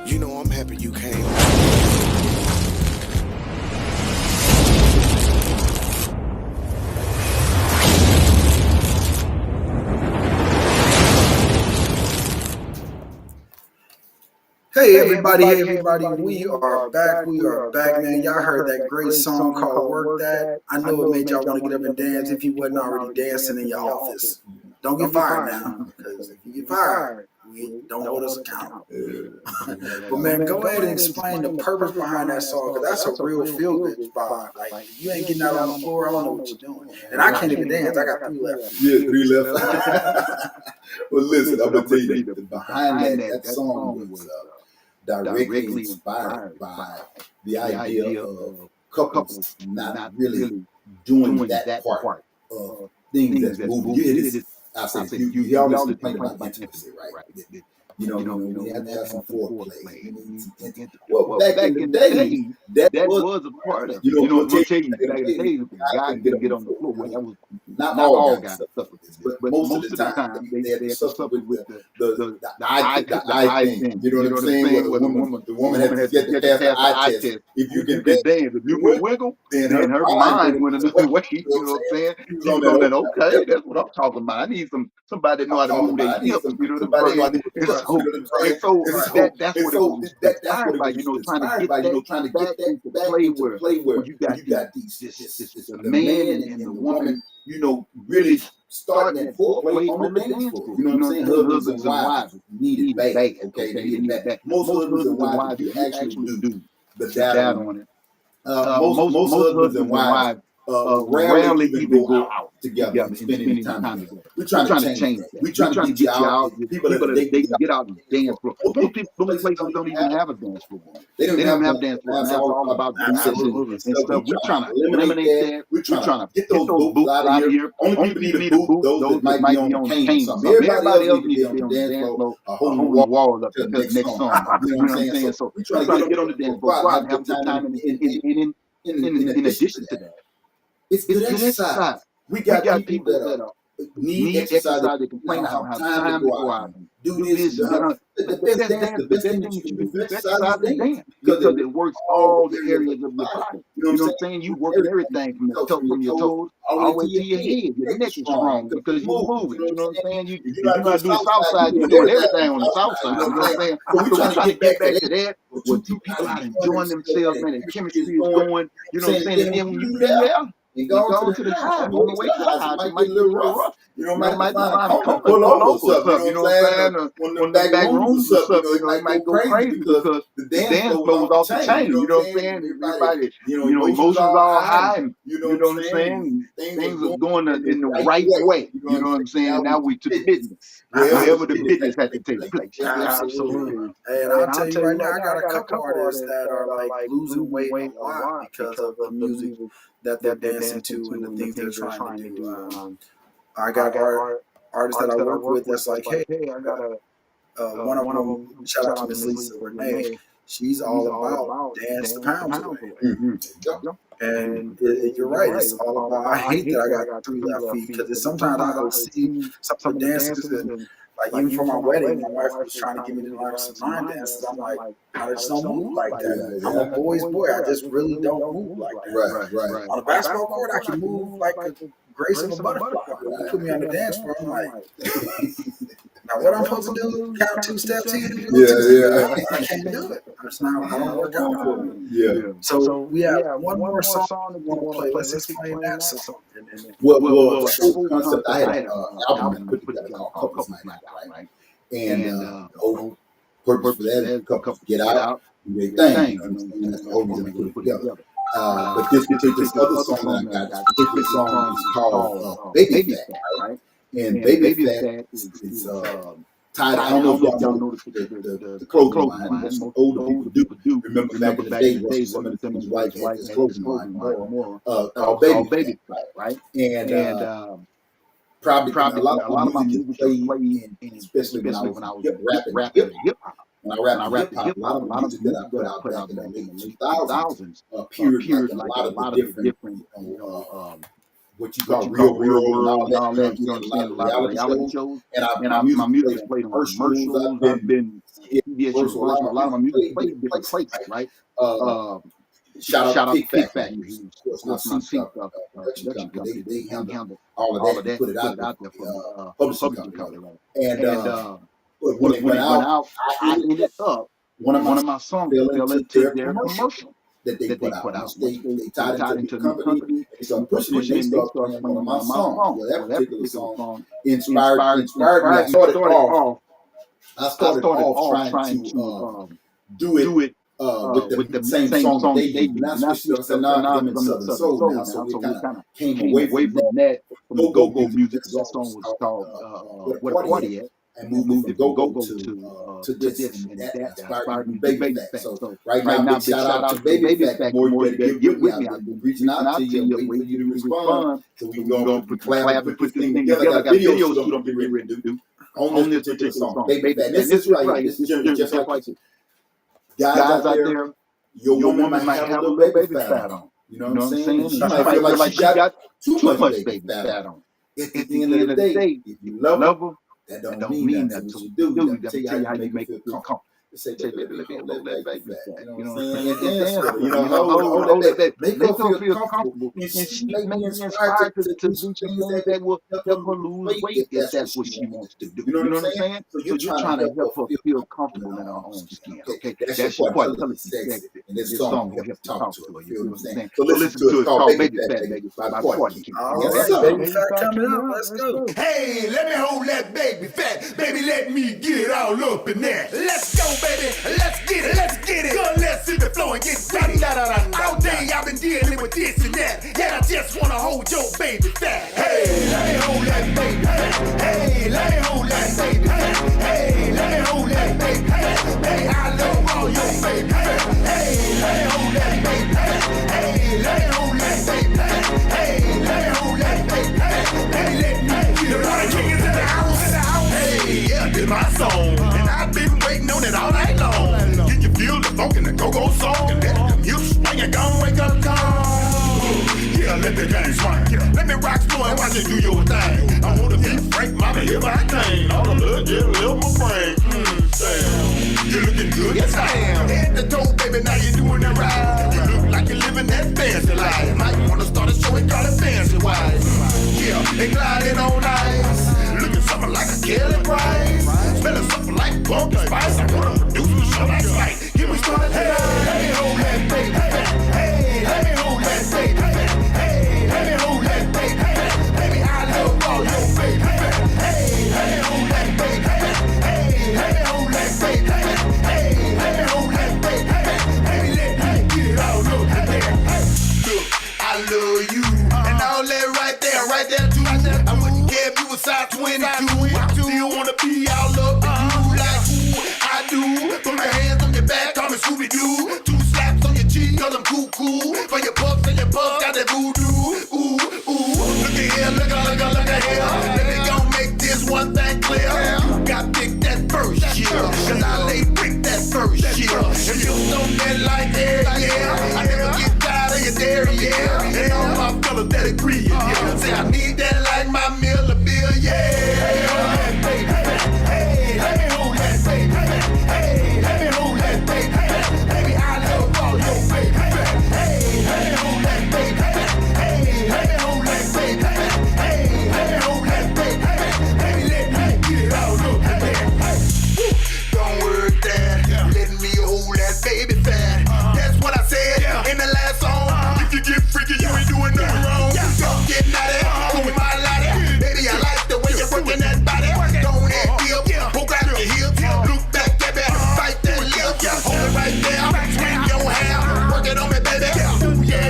You know I'm happy you came. Hey everybody, we are back, man. Y'all heard that great song called Work That. I know it made y'all want to get up and dance if you wasn't already dancing in your office. Don't get fired now, because if you get fired, don't hold us accountable. Yeah. But man, go ahead and explain the purpose behind that song, because that's a real feel-good vibe. Like, if you ain't getting out on the floor, I don't know what you're doing. And I can't even dance. I got 3 left. Yeah, 3 left. Well, listen, I'm gonna tell you that behind that song was directly inspired by the idea of couples not really doing that part of things that's moving. I say you always complain about intimacy, right? We have to have some foreplay. We need some intimacy. Well, back in the day, that was a part of it. I'm gonna tell you, back in the day, the guy can get on the floor. Well, that was not all guys suffer with this, but most of the time they had to suffer with the eye thing. You know what I'm saying? Where the woman has to get past the eye test. If you can dance, if you can wiggle, then her mind went another way. You know what I'm saying? She was on that. Okay, that's what I'm talking about. I need somebody that know how to move their hips. You know what I'm saying? That's what it was inspired by, trying to get that into play where you got the man and the woman, really starting that foreplay on the dance floor. You know what I'm saying? Husbands and wives need it bad. Okay, they need it bad. Most husbands and wives, if you actually do the data on it, most husbands and wives rarely even go out together and spend any time together. We're trying to change that. We're trying to get you out. People that they can get out and dance floor. Most places don't even have a dance floor. They don't even have dance floor. That's all about dances and stuff. We're trying to eliminate that. We're trying to get those boots out of here. Only people need a boot, those that might be on the cane or something. Everybody else needs to be on the dance floor, holding the wall up until the next song. You know what I'm saying? So we're trying to get on the dance floor, have a good time. In addition to that, it's good exercise. We got people that need exercise. They complain about how time to go out and do this. The best thing that you can do for exercise is dance, because it works all the areas of your body. You know what I'm saying? You work everything from your toes all the way to your head. Your neck is strong because you're moving. You know what I'm saying? You're not doing the south side. You're doing everything on the south side. You know what I'm saying? So we're trying to get back to that, where two people are enjoying themselves, man. The chemistry is going. You know what I'm saying? And then when you get there, you go to the side, on the way to the house, it might get a little rough. Might find a corner, pull over or something. You know what I'm saying? When the back rooms or something, it might go crazy because the dance floor was off the chain. You know what I'm saying? Everybody, emotions all high, and you know what I'm saying? Things are going in the right way. You know what I'm saying? And now we to business. Wherever the business has to take place. Absolutely. And I'll tell you right now, I got a couple artists that are like losing weight a lot because of the music that they're dancing to and the things they're trying to do. I got artists that I work with that's like, hey, I got one of them, shout out to Miss Lisa Renee. She's all about dance the pounds away. And you're right, it's all about, I hate that I got 3 left feet, because sometimes I go see some of the dances, and like even for my wedding, my wife was trying to get me to learn some line dances. I'm like, I just don't move like that. I'm a boy's boy. I just really don't move like that. Right. On a basketball court, I can move like a grace of a butterfly. You put me on the dance floor, I'm like, now what I'm supposed to do? Count 2 steps in? Yeah. I can't do it. I don't work out for me. Yeah. So we have one more song that we want to play. Let's explain that song. Well, the whole concept, I had an album put together called Couples Night Out, right? And the whole purpose for that is couples get out, do their thing. And that's the whole reason I put it together. But this other song that I got, this particular song is called Baby Fat, right? And Baby Fat is tied. I don't know if y'all know the clothing line. Most older people do. Remember back in the day, Russell Simmons and his wife had this clothing line called Baby Fat, right? And probably a lot of my music played, especially when I was rapping hip hop. When I rapped hip hop, a lot of the music that I put out back in the late 2000s appeared like a lot of the different, what you call real world and all that. You know what I'm saying? A lot of reality shows. And my music played on commercials. I've been CBS shows. A lot of my music played in different places, right? Shout out to Kick Factory, who's my CC production company. They handle all of that, put it out there for publishing company. And when it went out, I ended up, one of my songs fell into their commercial that they put out. They tied into the company, they started pushing it, they started playing one of my songs. Well, that particular song inspired me. I started off I started off trying to do it with the same song that they do. And I switched it up. I said, nah, I'm in Southern Soul now. So we kind of came away from that, from the go-go music. That song was called What a Party At. And moved it from go-go to this. And that inspired me Baby Fat. So right now, big shout out to Baby Fat. More you better get with me. I've been reaching out to you, waiting for you to respond. So we can go and collab and put this thing together. I got videos shoot I'm getting ready to do on this particular song. Baby Fat. This is right. This is just like it. Guys out there, your woman might have a little baby fat on. You know what I'm saying? She might feel like she got too much baby fat on. At the end of the day, if you love her, that don't mean nothing. What you do, you gotta tell you how you make her feel comfortable. Say, baby, let me hold that baby fat. You know what I'm saying? You know, hold that. Make her feel comfortable. And she may be inspired to do some things that will help her lose weight if that's what she wants to do. You know what I'm saying? So you're trying to help her feel comfortable in her own skin. Okay, that's your part. Tell her sex. And this song will help talk to her. You know what I'm saying? So listen to it. It's called Baby Fat, baby, by Party. All right, Baby Fat coming up. Let's go. Hey, let me hold that baby fat. Baby, let me get it all up in there. Let's go, baby. Let's get it. Let's get it. Girl, let's hit the floor and get ready. All day I've been dealing with this and that. Yeah, I just wanna hold your baby fat. Hey, let me hold that baby fat. Hey, let me hold that baby fat. Hey, let me hold that baby fat. Hey, I love all your baby fat. Hey, let me hold that baby fat. Hey, let me hold that baby fat. Hey, let me hold that baby fat. Hey, let me get it. The party king is in the house. Hey, yeah, this my song. And I've been waiting on it all night long. Can you feel the funk in the go-go song? And let the music swing and gon' wake up call. Yeah, let the game swing. Let me rock slow and watch you do your thing. I wanna be frank, mama, hear my thing. All the love, just live my brain. Damn, you looking good, yes I am. Head to toe, baby, now you doing it right. You look like you're living that fancy life. Might wanna start a show and call it Fancy Wife. Yeah, and gliding on ice. Looking something like a Kelly Price. Smelling something like pumpkin spice. I wanna produce a show like Spike. Get me started today. Let me hold that baby fat. Hey, let me hold that baby fat. Hey, let me hold that baby fat. Baby, I love all your baby fat. Hey, let me hold that baby fat. Hey, let me hold that baby fat. Hey, let me hold that baby fat. Baby, let me get it all up there. Look, I love you. And all that right there too. I wouldn't care if you was size 22. I still wanna be all up in you like who I do. Put my hands on your back, call me Scooby-Doo. 2 slaps on your cheek, cause I'm cool. For your puffs and your puffs, got that voodoo. Ooh, look at here, look at here. Let me gon' make this one thing clear. You got picked that first year, cause I lay brick that first year. And you know that like yeah. I never get tired of your dairy, yeah. And all my fellas that agree, yeah. Say I need that like my meal, a bill, yeah. Hey, let me hold that baby. Hey, let me hold that baby. Baby, I love all your baby. Hey, let me hold that baby. Hey, let me hold that baby. Hey, let me hold that baby. Baby, let me get it all up there. Don't worry, Dad. Let me hold that baby fat. That's what I said in the last song. If you get freaky, you ain't doing nothing wrong. Don't get naughty, hold my lottie. Baby, I like the way you're working that body. Don't head dip, poke out your hips. Look back, baby, bite that lip. Hold it right there, swing your hair. Work it on me, baby. Ooh, yeah.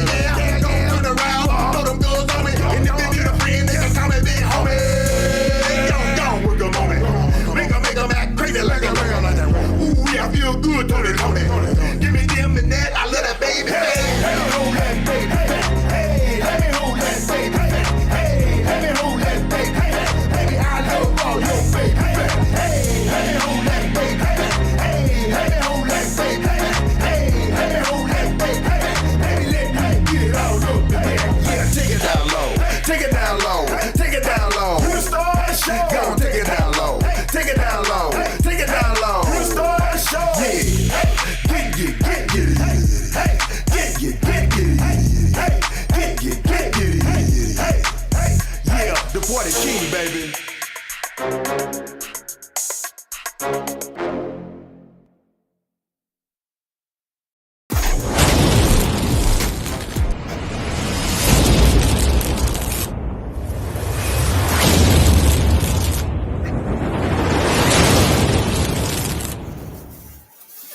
Don't turn around, throw them girls on me. And if they need a friend, they can call me big homie. Don't work them on me. Make them act crazy like a real like that. Ooh, yeah, I feel good, Tony. Give me them and that, I love that baby. Let me hold that baby. Hey, let me hold that baby. Hey, let me hold that baby. Baby, I love all your baby. Hey, let me hold that baby. Hey, let me hold that baby. Hey, let me hold that baby. Baby, let me get it all up there. Yeah, take it down low. Take it down low. Take it down low. You start the show. Go take it down low. Take it down low. Take it down low. You start the show. Yeah. Get it. Hey, get it. Hey, get it. Hey, yeah, the party king, baby.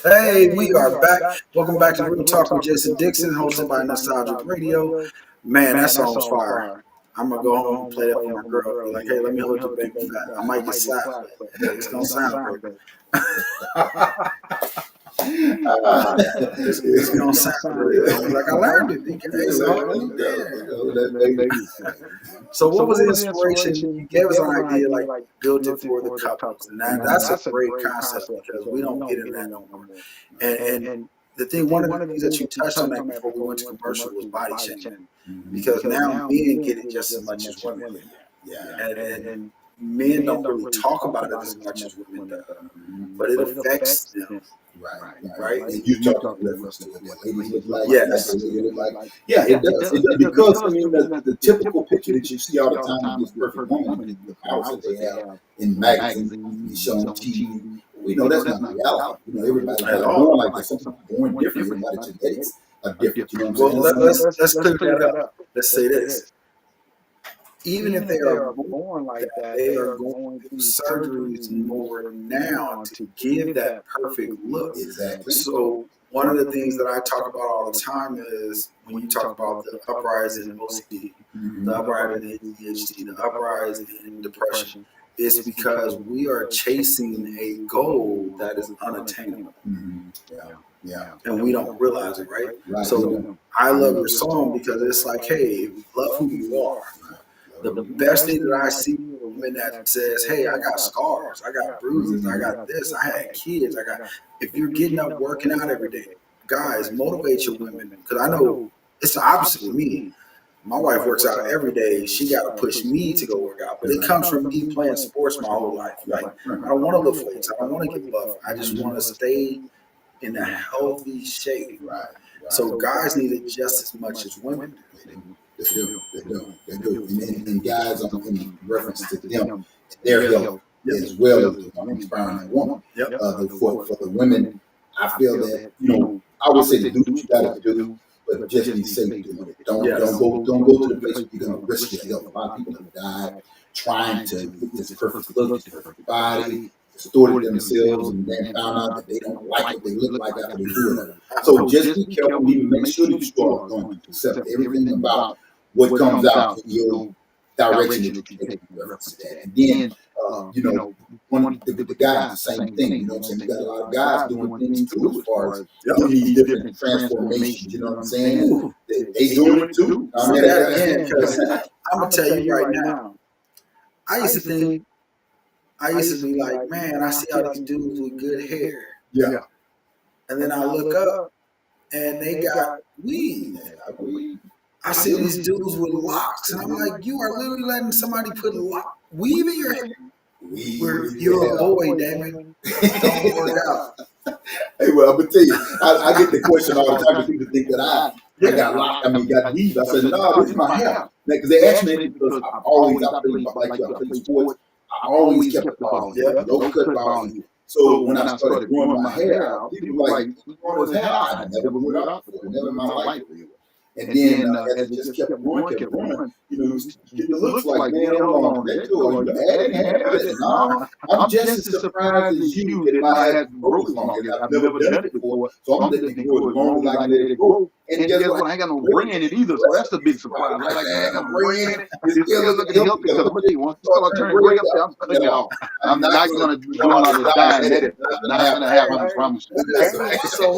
Hey, we are back. Welcome back to Real Talk with Jayson Dixon, hosted by Nostalgic Radio. Man, that song was fire. I'm gonna go home and play that for my girl. Be like, hey, let me hold your baby fat. I might get slapped, but hey, it's gonna sound good. It's gonna sound good. Like I learned it. So what was the inspiration? You gave us an idea, like built it for the couples, and that's a great concept because we don't get in that no more. And the thing, one of the things that you touched on that before we went to commercial was body shaming, because now men get it just as much as women. And men don't really talk about it as much as women do, but it affects them. Right. And you talk reference to what ladies look like. Yes. Yeah, it does. It does. Because I mean, the typical picture that you see all the time of this perfect woman is the house that they have in magazines, shown on TV. We know that's not reality. You know, everybody's not born like that. Some people are born different. Everybody's genetics are different. You know what I'm saying? Well, let's clear that up. Let's say this. Even if they are born like that, they are going through surgeries more now to give that perfect look. Exactly. So one of the things that I talk about all the time is when you talk about the uprising in OCD, the uprising in ADHD, the uprising in depression, it's because we are chasing a goal that is unattainable. Yeah. And we don't realize it, right? So I love your song because it's like, hey, love who you are. The best thing that I see women that says, hey, I got scars, I got bruises, I got this, I had kids, if you're getting up working out every day, guys, motivate your women. Because I know it's the opposite with me. My wife works out every day. She got to push me to go work out. But it comes from me playing sports my whole life. Like, I don't want to lift weights. I don't want to get buff. I just want to stay in a healthy shape. So guys need it just as much as women do. They do. And guys, in reference to them, their health as well as inspiring that woman. For the women, I feel that, I would say do what you got to do, but just be safe doing it. Don't go to the place where you're gonna risk your health. A lot of people have died trying to get this perfect look, this perfect body, distorted themselves, and then found out that they don't like what they look like after they do it. So just be careful. Even make sure that you are going to accept everything about what comes out in your direction that you take in reference to that. And then, the guys, the same thing. You know what I'm saying? We got a lot of guys doing things too as far as doing these different transformations. You know what I'm saying? They doing it too. I mean, because I'm going to tell you right now, I used to be like, man, I see all these dudes with good hair. Yeah. And then I look up and they got weed. I see these dudes with locks, and I'm like, you are literally letting somebody put weave in your hair. You're a boy, Damon. Don't work out. Hey, well, I'm gonna tell you, I get the question all the time because people think that I got locked. Got weave. I said, no, this is my hair. Because they asked me because I played sports. I always kept it bald. No cut bald. So when I started growing my hair out, people were like, "You grow his hair out?" I never grew it out before, never in my life. And then as it just kept growing, it looks like, man, hold on, let go. Are you adding hair? No, I'm just as surprised as you that my hair grows longer. I've never done it before, so I'm letting it grow as long as I can let it grow. And guess what? I ain't got no gray in it either, so that's the big surprise. I ain't got no gray in it. It's still looking healthy because I'm gonna tell you, once you start turning gray up there, I'm cutting it off. I'm not gonna do all this dying headed. That's not gonna happen, I promise you. So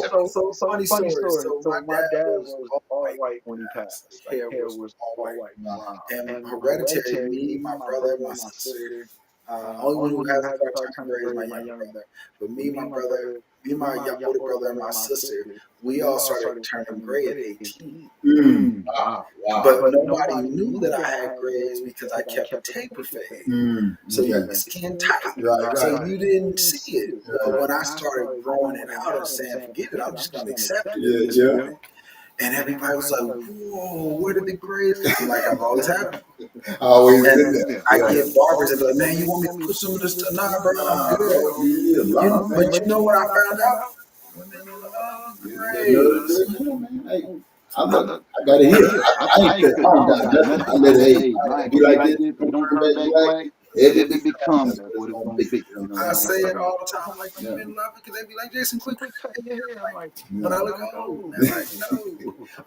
funny story. So my dad was all white when he passed. His hair was all white. And hereditary, me, my brother, my sister, only one who has a part-time gray is my younger brother. But me, my older brother, and my sister, we all started turning gray at 18. Wow. But nobody knew that I had grays because I kept a taper fade. So your skin tight. So you didn't see it. But when I started growing it out and saying, forget it, I'm just going to accept it. And everybody was like, whoa, where did the grays come? Like I've always had them. I get barbers that be like, man, you want me to put some of this stuff? Nah, bro, I'm good. But you know what I found out? Women love grays. I got it here. I ain't cut on down. I let it be like this. Don't turn back black. If if it it becomes, becomes that's that, what what it's it's gonna gonna be. be. You know I what I'm say saying? it all the time. I'm like, Yeah. men love it because they be like, Jason, quit cutting your hair. I'm like, Yeah. but I look old. They're like, no.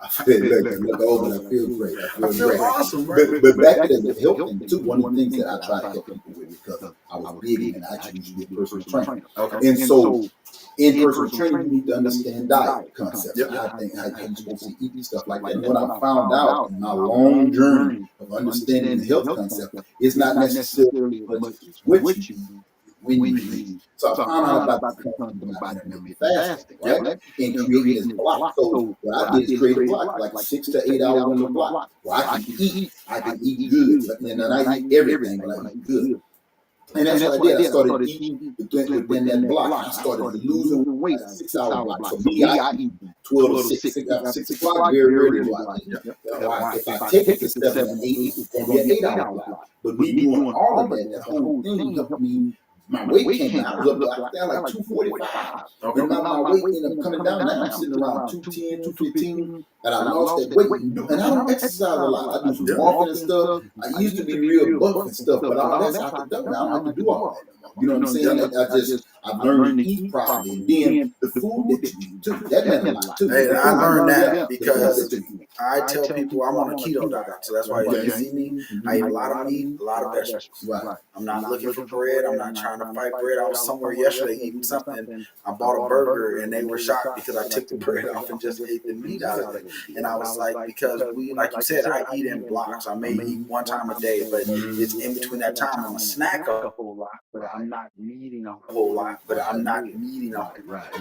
I feel look, I look old, but I feel great. I I feel feel great. awesome, right? But back to the health thing too. One of the things that I try to help people with because I was big and I actually used to be a personal trainer. Okay. And so in personal training, you need to understand understand diet concepts and Yep. how you're supposed to eat and stuff like that. And And what I found out in my long journey of understanding the health concept is not necessarily as much as what you eat, when you eat. So I found out about the concept about intermittent fasting, right? And creating this block. So what I did is create a block, like 6 to 8 hour window block, where I can eat good, but then I eat everything, but I eat good. And that's what I did. I started eating within that block, and I started losing weight at a 6 hour block. So me, I eat 12 to 6. After 6 o'clock, very rarely do I eat. If I take it to 7 or 8, it's going to be an 8 hour block. But me doing all of that whole thing helped me. My weight came down. I was up there like 245. Okay. And now my weight ended up coming down. Now I'm sitting around 210, 215. And I lost that weight. And I don't exercise a lot. I do some walking and stuff. I used to be real buff and stuff, but all that's out the door. I don't have to do all that no more. You know what I'm saying? I've learned to eat properly. And then the food that you eat too. That meant a lot too. Hey, I learned that because The food that you eat. I tell people I'm on a keto diet. So that's why you Okay. see me. I eat a lot of meat, a lot of vegetables. Right. I'm not looking for bread. I'm not trying to fight bread. I was somewhere yesterday eating something. I bought a burger and they were shocked because I took the bread off and just ate the meat out of it. And I was like, because we, like you said, I eat in blocks. I may eat one time a day, but it's in between that time. I'm a snack a whole lot, but I'm not needing a whole lot, but I'm not needing a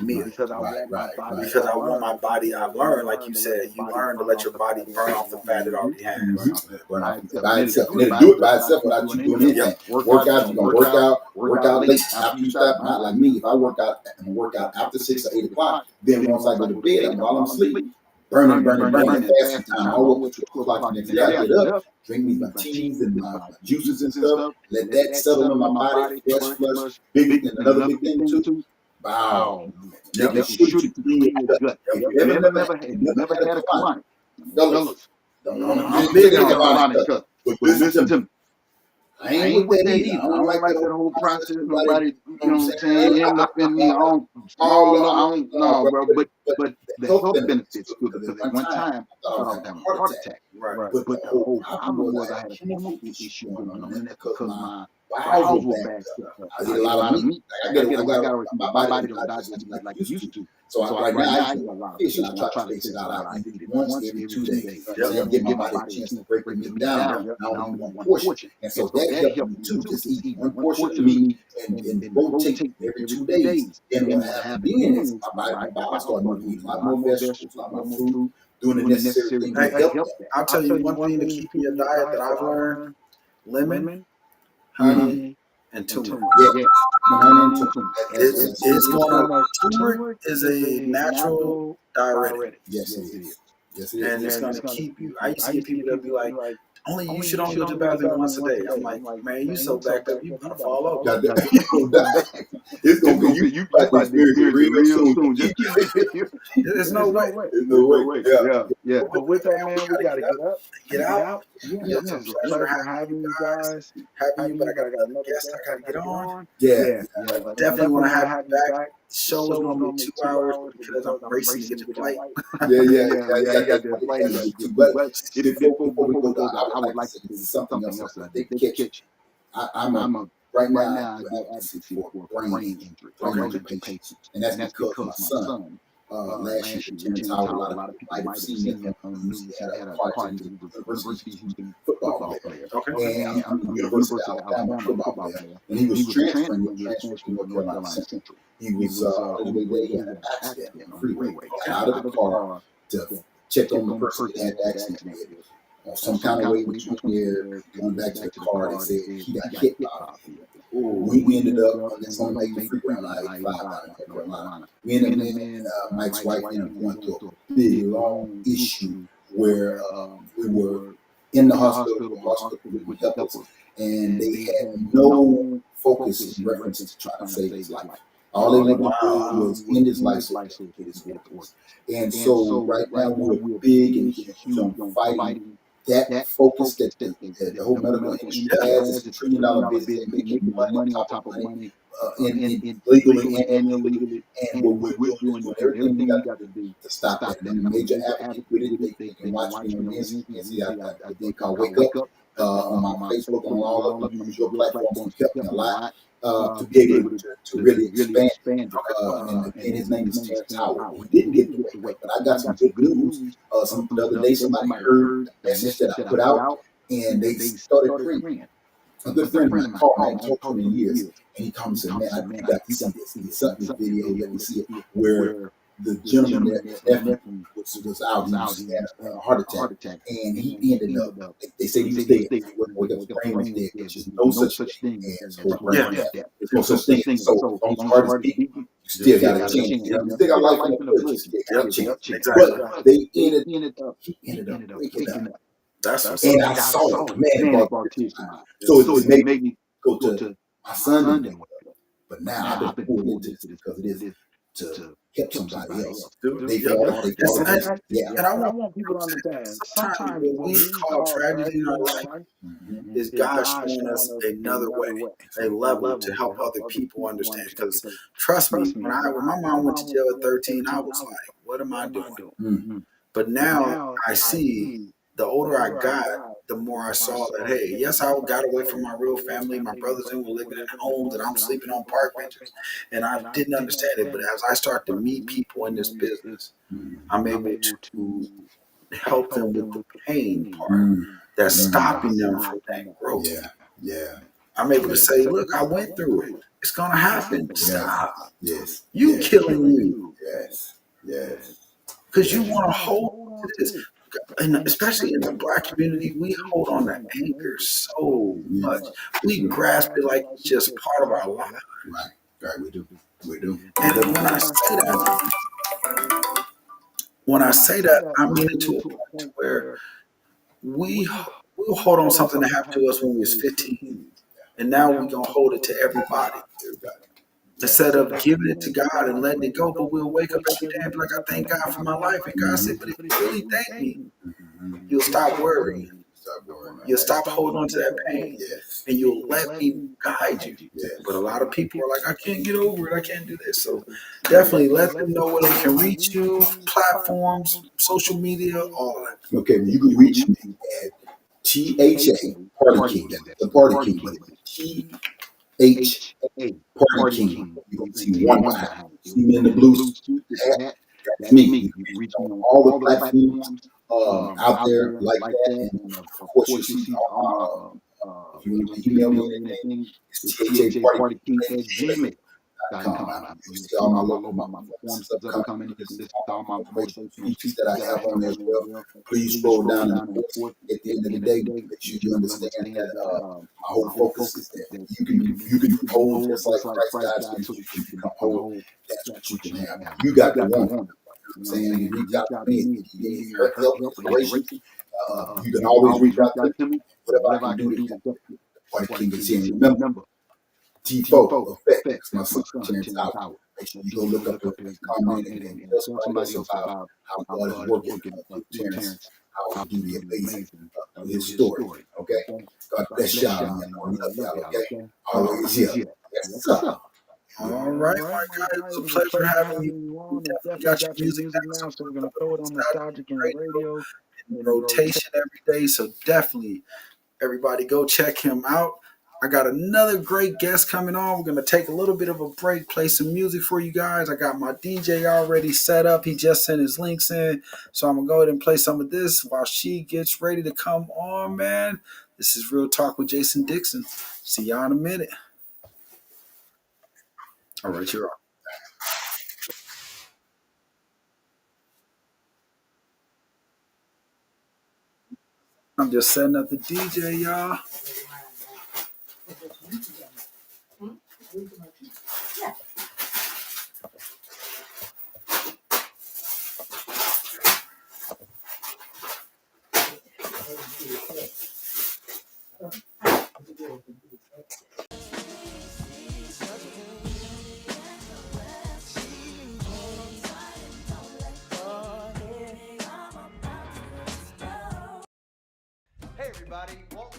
meal. because I want my body. Because I want my body. I've learned, like you said, you learn to let your body burn off the fat it already has. Burn off by itself. And it'll do it by itself without you doing anything. Work out, you're gonna work out late after you stop. Not like me. If I work out, I'm gonna work out after 6 or 8 o'clock. Then once I go to bed, while I'm asleep, burning fasting time all the way to 12 o'clock the next day. I get up, drink me my teas and my juices and stuff, let that settle in my body, flush. Big and another big thing too. Wow. Making sure that you clean your gut. If you never had a colonic, fellas, I'm big on colonic cut. But listen to me. I ain't with that either. I don't like that whole process. Nobody, you know what I'm saying, end up in me all small. I don't know, bro. But the health benefits too, because at one time I thought I was having a heart attack. Right. But the whole problem was I had a chemical issue going on, and that's because my bowels were backed up. I eat a lot of meat. My body don't digest like it used to. So right now I eat a lot of fish, and I try to space it out. I eat it once every 2 days. So I'm giving my body a chance to break the meat down. And I only eat one portion. And so that helped me too. Just eat one portion of meat and rotate every 2 days. Then what happened then is my body started moving, eating a lot more vegetables, a lot more fruit, doing the necessary things to help that. I'll tell you one thing to keep in your diet that I've learned: lemon, honey, and turmeric. Yeah. Honey and turmeric. It's gonna turmeric is a natural diuretic. Yes, it is. Yes, it And is. it's gonna keep you. I used to get people that be like, you should only go to the bathroom once a day. I'm like, man, you so backed up, you about to fall over. It's gonna be you about to experience it real soon. Just keep it. There's no way. There's no way. Yeah. But with that, man, we gotta get out. Yeah, It's a it's a pleasure pleasure having you guys. having you, but I got another guest I gotta get on. Yeah. Definitely want to have you back. Show is normally 2 hours because I'm racing to get your flight. Yeah. I got that flight too. But before we go, I would like to say something else that they catch. I'm a right now I do advocacy for brain injury patients, and that's because my son last year Terrence Howard, a lot of people might have seen him on the news. He had a car injury. He was a University Houston football player. Okay. And I'm a University of Alabama football player. And he was transferring to North Carolina Central. He was on the way he had an accident on the freeway. Got out of the car to check on the person that had the accident with. Some kind of way between there, going back to the car, they said he got hit by it. We ended up on this on the freeway on I-85 out in North Carolina. We ended up in Mike's wife ended up going through a big, long issue where we were in the hospital with help us, and they had no focus in reference to trying to save his life. All they wanted to do was end his life so they could get his work. And so right now we're big and huge on fighting that focus that the whole medical industry has, it's $1 trillion business. They're making money on top of money in legally and illegally. And what we're doing is doing everything we got to do to stop that. And I'm a major advocate with it. They can watch me on Wednesday. I got a thing called Wake Up on my Facebook and on all of them. Use your platforms to help me a lot to be able to really expand. And again, his name is Terrence Howard. He didn't get the Wake Up, but I got some good news. The other day, somebody heard the message that I put out, and they started praying. A good friend of mine called me. I hadn't talked to him in years, and he called me and said, "Man, you got to see this. He sent me a video. Let me see it." Where the gentleman that his nephew was out, he had a heart attack, and he ended up. They said he was dead. He wasn't wake up. His brain was dead. There's just no such thing as whole brain death. There's no such thing. So as long as your heart is beating, you still got a chance. You still got life in the blood. You still got a chance. But he ended up waking up. And I saw it, man, it brought tears to my eyes. So it made me go to my son didn't wake up. But now I've been pulled into this because it is to help somebody else. They fought it. Yeah. And I want people to understand, sometimes what we call tragedy in our life is God showing us another way, a level to help other people understand. Because trust me, when my mom went to jail at 13, I was like, what am I doing? Mm-hmm. But now I see, the older I got, the more I saw that, hey, yes, I got away from my real family. My brothers and were living in homes, and I'm sleeping on park benches. And I didn't understand it. But as I start to meet people in this business, I'm able to help them with the pain part that's stopping them from that growth. Yeah. I'm able to say, look, I went through it. It's going to happen. Stop. Yes. You killing you. Yes. Because you want to hold to this. And especially in the Black community, we hold on to anger so much. We grasp it like it's just part of our life. Right. We do. And when I say that, I mean it to a point where we'll hold on something that happened to us when we was 15, and now we're gonna hold it to everybody. Instead of giving it to God and letting it go, but we'll wake up every day and be like, I thank God for my life. And God said, but if you really thank me, you'll stop worrying. You'll stop holding on to that pain. And you'll let me guide you. But a lot of people are like, I can't get over it. I can't do this. So definitely let them know where they can reach you, platforms, social media, all of that. Okay, well, you can reach me at THA Party King. That's the Party King, but it's THA Party King. You're going to see one behind. See me in the blue hat. That's me. You can reach me on all the platforms out there like that. And of course, you'll see all my, if you want to email me anything, it's THA Party King at gmail.com. You see all my forms that are coming. You see all my motivational speeches that I have on there as well. Please scroll down, and of course, at the end of the day, make sure you understand that my whole focus is that you can hold just like Christ died so that you can become whole. That's what you can have. You got the one. You know what I'm saying? You reach out to me if you need help, inspiration. You can always reach out to me. Whatever I can do to help. The Party King is here. And remember, T4 Effect. That's my son, Terrence Howard. Make sure you go look up and comment and tell somebody else about how God is working through Terrence Howard to be amazing his story. Okay? God bless y'all. And I love y'all. Okay? Always here. Yes, sir. All right, my guys, it was a pleasure having you. You definitely got your music now, so we're going to throw it on Nostalgic and radio in rotation every day. So definitely, everybody go check him out. I got another great guest coming on. We're going to take a little bit of a break, play some music for you guys. I got my DJ already set up. He just sent his links in. So I'm going to go ahead and play some of this while she gets ready to come on, man. This is Real Talk with Jayson Dixon. See y'all in a minute. All right, you're on. I'm just setting up the DJ, y'all.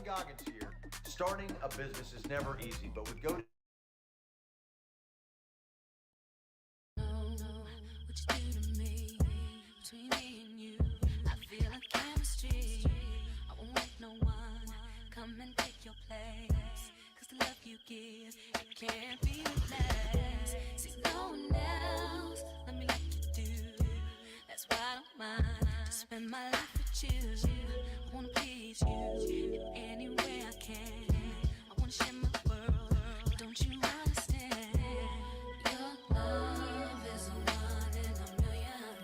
Goggins here. Starting a business is never easy, but with GoDaddy, What you do to me, between me and you, I feel a chemistry. I won't let no one come and take your place, 'cause the love you give, it can't be replaced. See, no one else, let me let you do. That's why I don't mind to spend my life with you. I wanna please you in any way I can. I wanna share my world, but don't you understand? Your love is a one in a million.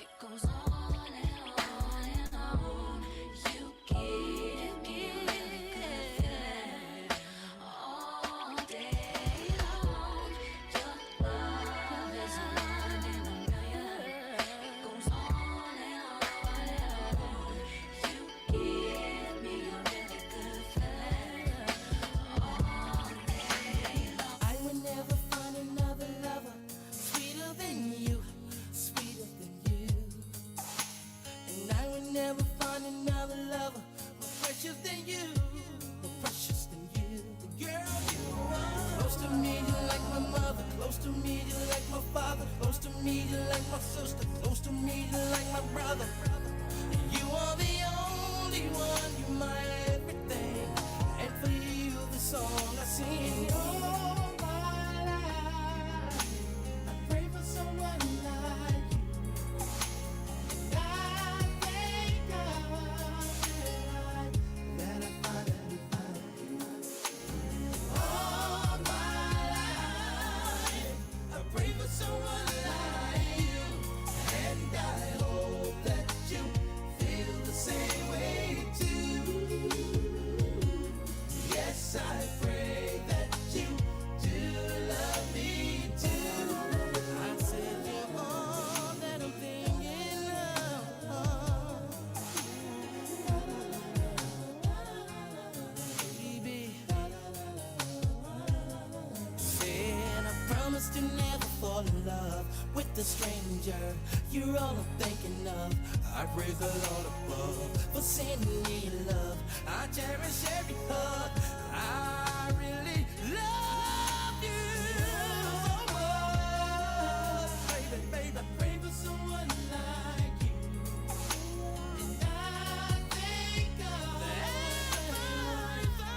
It goes on and on and on. You give me good feeling all day long. Your love is a one in a million. It goes on and on. You give me a really good feeling all day long. I would never find another lover sweeter than you, sweeter than you. And I would never find another lover more precious than you, more precious than you. Girl, you are close to me, you're like my mother. Close to me, you're like my father. Close to me, you're like my sister. Close to me, you're like my brother. You are the only one, you're my everything. And for you, the song I sing. All my life, I pray for someone like you. And I thank God that I finally found you. All my life, I pray for someone like you. And I hope that you feel the same way too. Yes, I pray that you do love me too. I said you're all that I'm thinking of, baby. Said I promise to never fall in love with a stranger. You're all I'm thinking of. I praise the Lord above for sending me love. I cherish every hug. I really love you so much. Baby, baby, pray for someone like you. And I thank God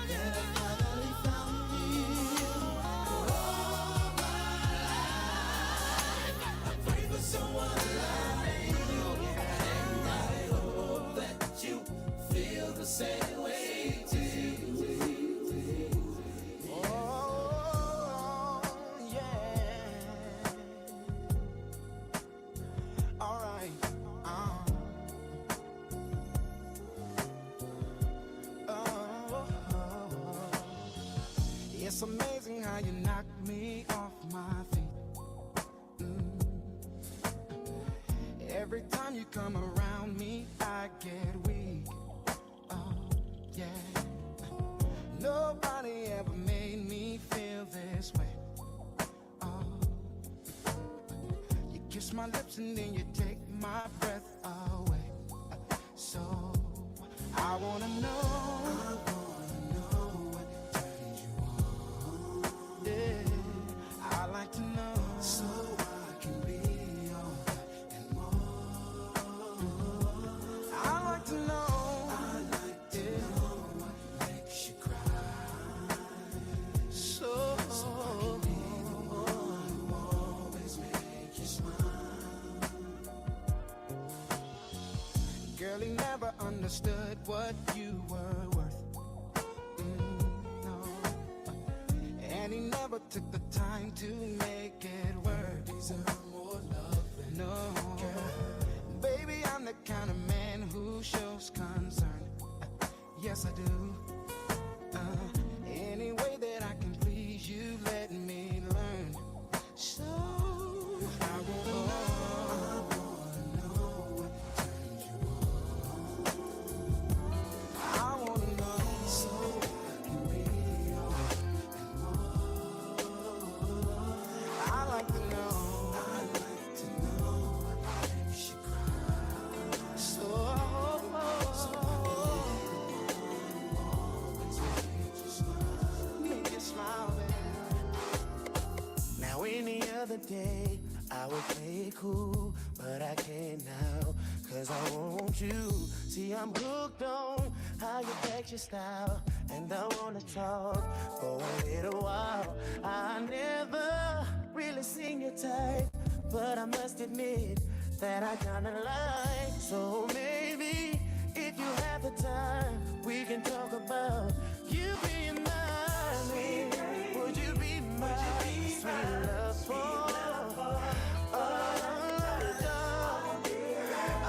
that I finally found you. All my life, I pray for someone like you. And I hope that you feel the same way too. Oh, yeah. All right. It's amazing how you knock me off my feet. Every time you come around me, I get weak. Oh, yeah. Nobody ever made me feel this way. Oh, you kiss my lips and then you take my breath away. So I wanna know what turns you on. Yeah, I like to know so I can be all that and more. I like to know. I like to know what makes you cry. So I can be the one who always make you smile. Girl, he never understood what you were worth. No. And he never took the time to make it work. Deserve more love than no, girl. Baby, I'm the kind of man who shows concern. Yes, I do. Any way that I can please you, let me learn. So I wanna know what turns you on. I wanna know so I can be all and more. I like to know what makes you cry. So I can be the one other day, I would play it cool, but I can't now, cause I want you. See, I'm hooked on how you text your style, and I wanna talk for a little while. I never really seen your type, but I must admit that I kinda like. So maybe if you have the time, we can talk about you being mine. Would you be my sweet love for?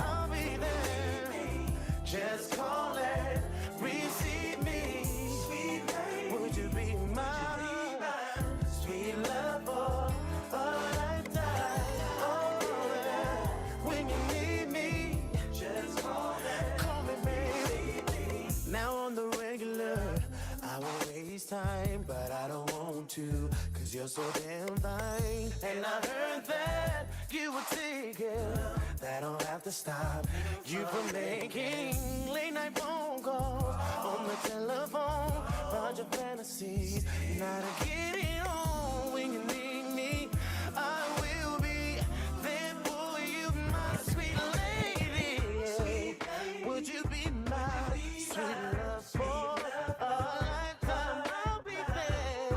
I'll be there. Just call and receive me. Would you be my sweet love for a lifetime? Oh, when you need me, just call me, baby. Now on the regular, I won't waste time, but I don't want to, cause you're so damn fine. And I heard that you were taken, that don't have to stop you from making late night phone calls on the telephone, bunch of fantasies, now to get it on. When you need me, I will be there for you, my sweet lady. Would you be my sweet love for a lifetime? I'll be there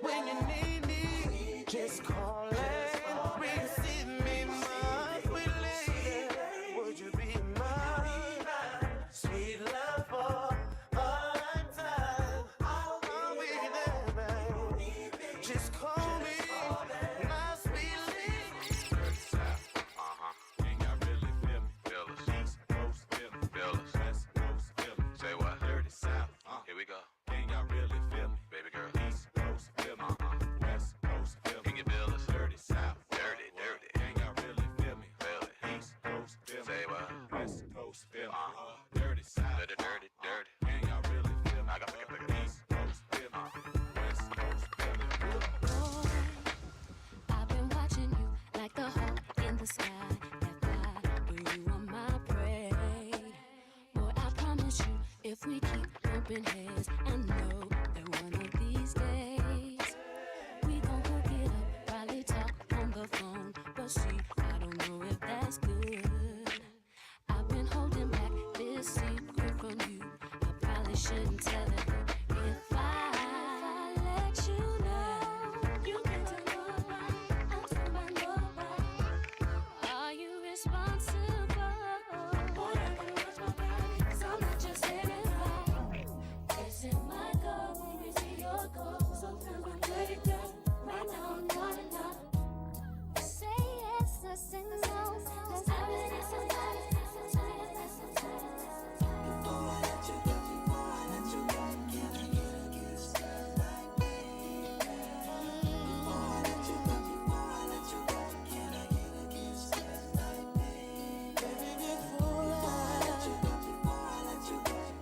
when you need me. Just call and receive me, my sweet lady. Would you be my sweet love for a lifetime? I'll be there, babe. Just call me my sweet lady. Ain't got really feel me. Feel us. East Coast feel me. Feel us. West Coast feel me. Say what? Dirty South. Here we go. Ain't got really feel me. Baby girl. East Coast feel me. West Coast feel me. Can you feel us? Dirty South. Dirty, dirty. Ain't got really feel me. Feel it. East Coast feel me. Say what? West Coast feel me. Dirty South. Dirty, dirty, dirty. Ain't got really feel me. I got to East Coast feel me. West Coast feel me. I've been watching you like the hawk in the sky that fly, but you are my prey. Boy, I promise you, if we keep bumping heads, I know that one of these days we gon' hook it up, probably talk on the phone, but see, I don't know if that's good. I've been holding back this secret from you. I probably shouldn't tell it. If I let you know, you can tell nobody. I'm told by nobody. Are you responsible? Boy, I gotta watch my body, 'cause I'm not just anybody. Is it my goal or is it your goal? Sometimes I'm dirty, girl. Right now I'm not enough. Say yes or say no. 'Cause I really need somebody. Before I let you go, can I get a kiss like me? Before I let you go, can I get a kiss like me? Before I let you go,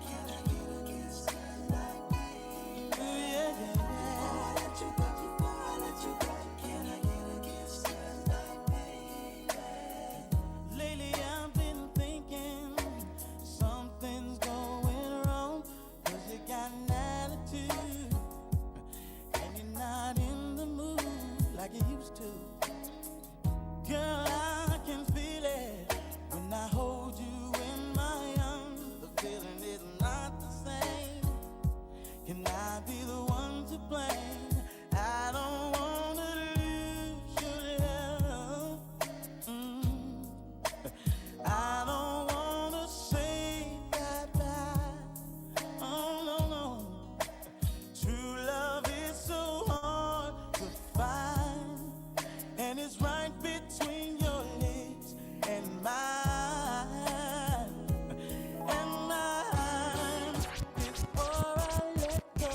can I get a kiss like me? Before I let you go, can I get a kiss like me? Lately I've been thinking something's going wrong, 'cause you got an attitude and you're not in the mood like you used to. Girl, I can feel it when I hold you in my arms. The feeling is not the same. Can I be the one to blame? I don't wanna lose your love. I don't wanna say bye-bye. Oh, no, no. True love is so hard to find, and it's right between your lips and mine. And mine. Before I let go,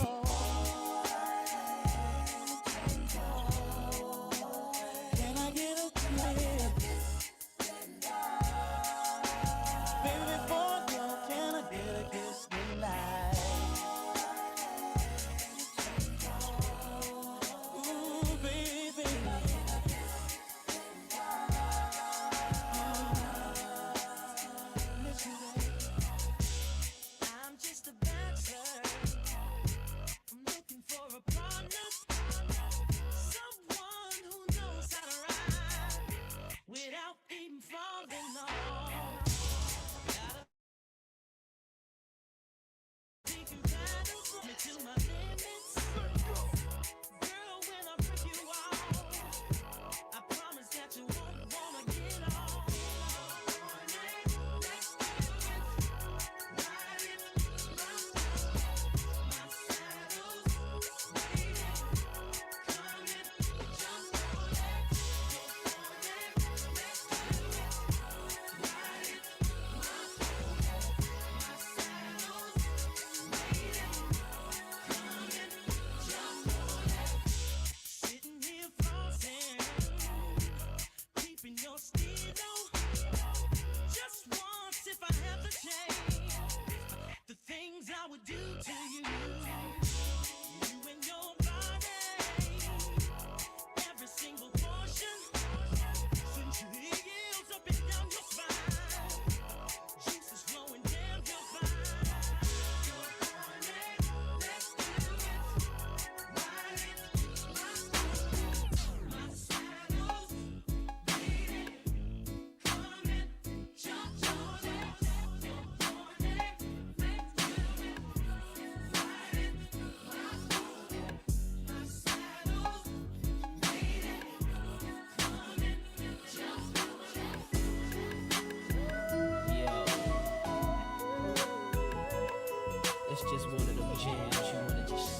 jams you wanna just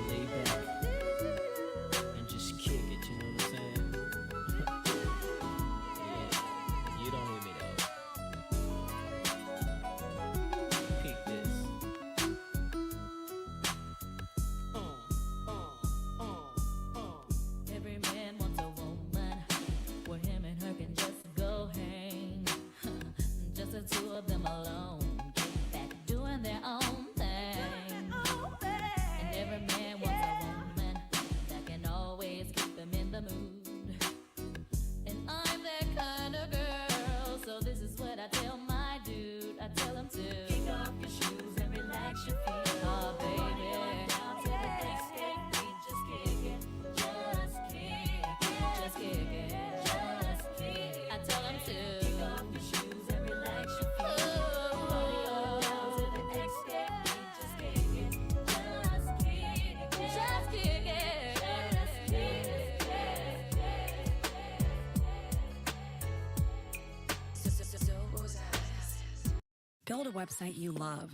lay back and just kick it, you know what I'm saying? Yeah, you don't hear me though. Peep this. Every man wants a woman where him and her can just go hang. Just the two of them alone, get back doing their own thing. And every man wants a woman that can always keep him in the mood. And I'm that kind of girl, so this is what I tell my dude. I tell him to kick off your shoes and relax your feet. Oh baby, down to the escape, just kick it, just kick it, just kick it, just kick it. I tell him to kick off your shoes and relax your feet. Oh, down to the escape, just kick it, just kick it, just kick it, just kick it. Build a website you love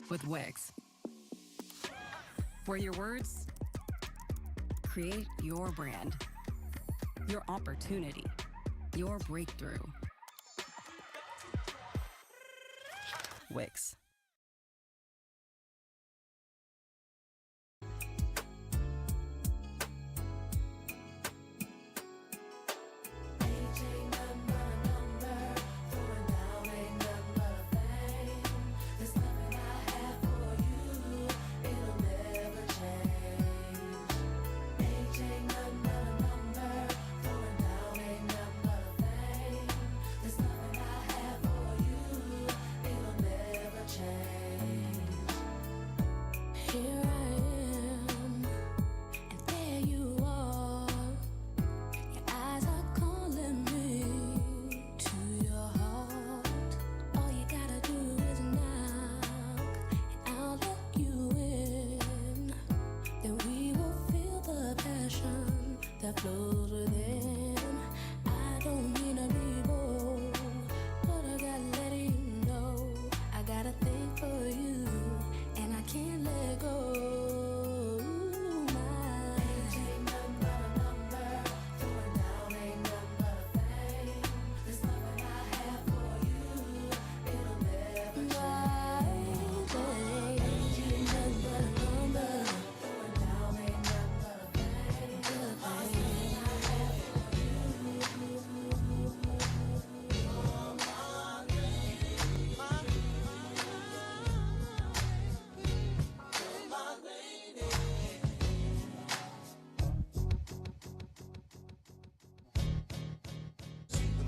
with Wix, where your words create your brand, your opportunity, your breakthrough. Wix. Here I am, and there you are. Your eyes are calling me to your heart. All you gotta do is knock, and I'll let you in. Then we will feel the passion that flows within. I don't mean to be bold, but I gotta let you know I got a thing for you, and I can't let go. My age ain't nothing but a number, going down ain't nothing but a thing. There's nothing I have for you, it'll never change. My age ain't nothing but a number, going down ain't nothing but a thing. There's nothing I have for you.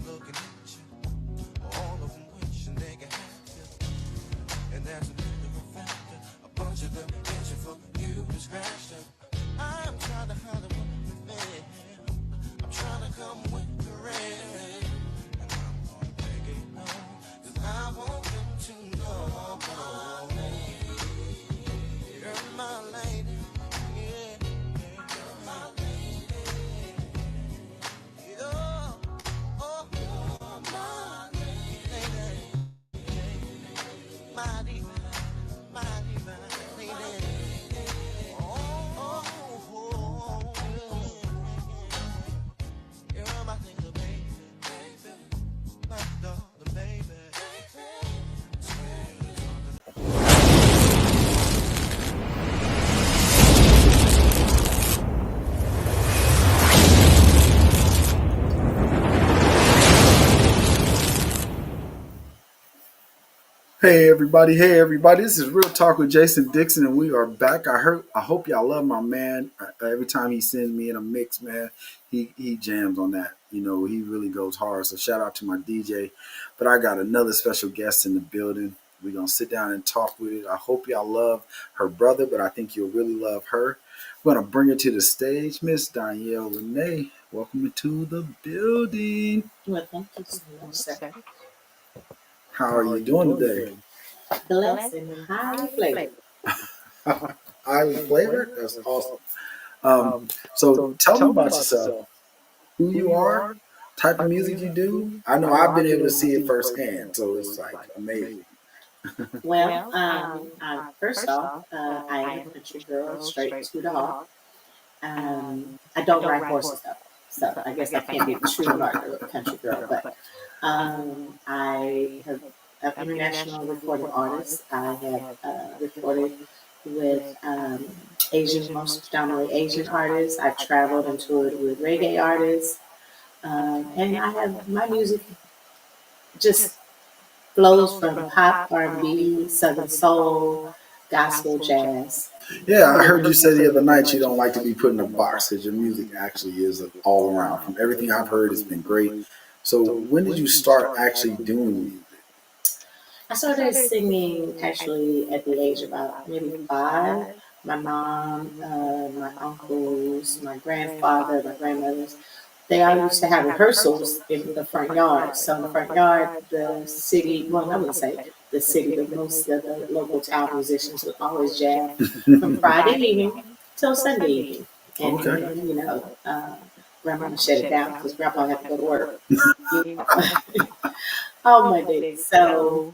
Looking at you, all of them wishing they could have you. And as a matter of fact, a bunch of them itching for you to scratch them. I'm trying to holler with them. I'm trying to come with the rest. And I'm gonna take it home, 'cause I want them to know. You're my lady, yeah. You're my lady. Oh, oh, you're my lady. My diva, lady. Oh, oh, yeah. You're my single baby, my daughter, baby. Hey everybody, this is Real Talk with Jayson Dixon, and we are back. I hope y'all love my man. Every time he sends me in a mix, man, he jams on that. You know, he really goes hard. So shout out to my DJ. But I got another special guest in the building. We're gonna sit down and talk with it. I hope y'all love her brother, but I think you'll really love her. We're gonna bring her to the stage, Miss Danielle Renee. Welcome to the building. Well, thank you so much. How are you doing today? Blessed and highly flavored. Highly flavored? That's awesome. So tell me about yourself. Who you are, type of music you do. I know I've been able to see it firsthand, so it's like amazing. Well, first off, I am a country girl, straight to the heart. I don't ride horses though, so I guess I can't be the true heart of a country girl. But I have an international recording artist. I have recorded with Asian, most predominantly Asian artists. I've traveled and toured with reggae artists, and I have my music just flows from pop, R&B, Southern soul, gospel, jazz. Yeah, I heard you say the other night you don't like to be put in a box because your music actually is all around. From everything I've heard, it's been great. So when did you start actually doing music? I started singing actually at the age of about maybe 5. My mom, my uncles, my grandfather, my grandmothers, they all used to have rehearsals in the front yard. So in the front yard, the city, well, I wouldn't say the city, but most of the local town musicians would always jam from Friday evening till Sunday evening. And Okay. then, grandma shut it down because grandpa had to go to work, you know, all Monday. So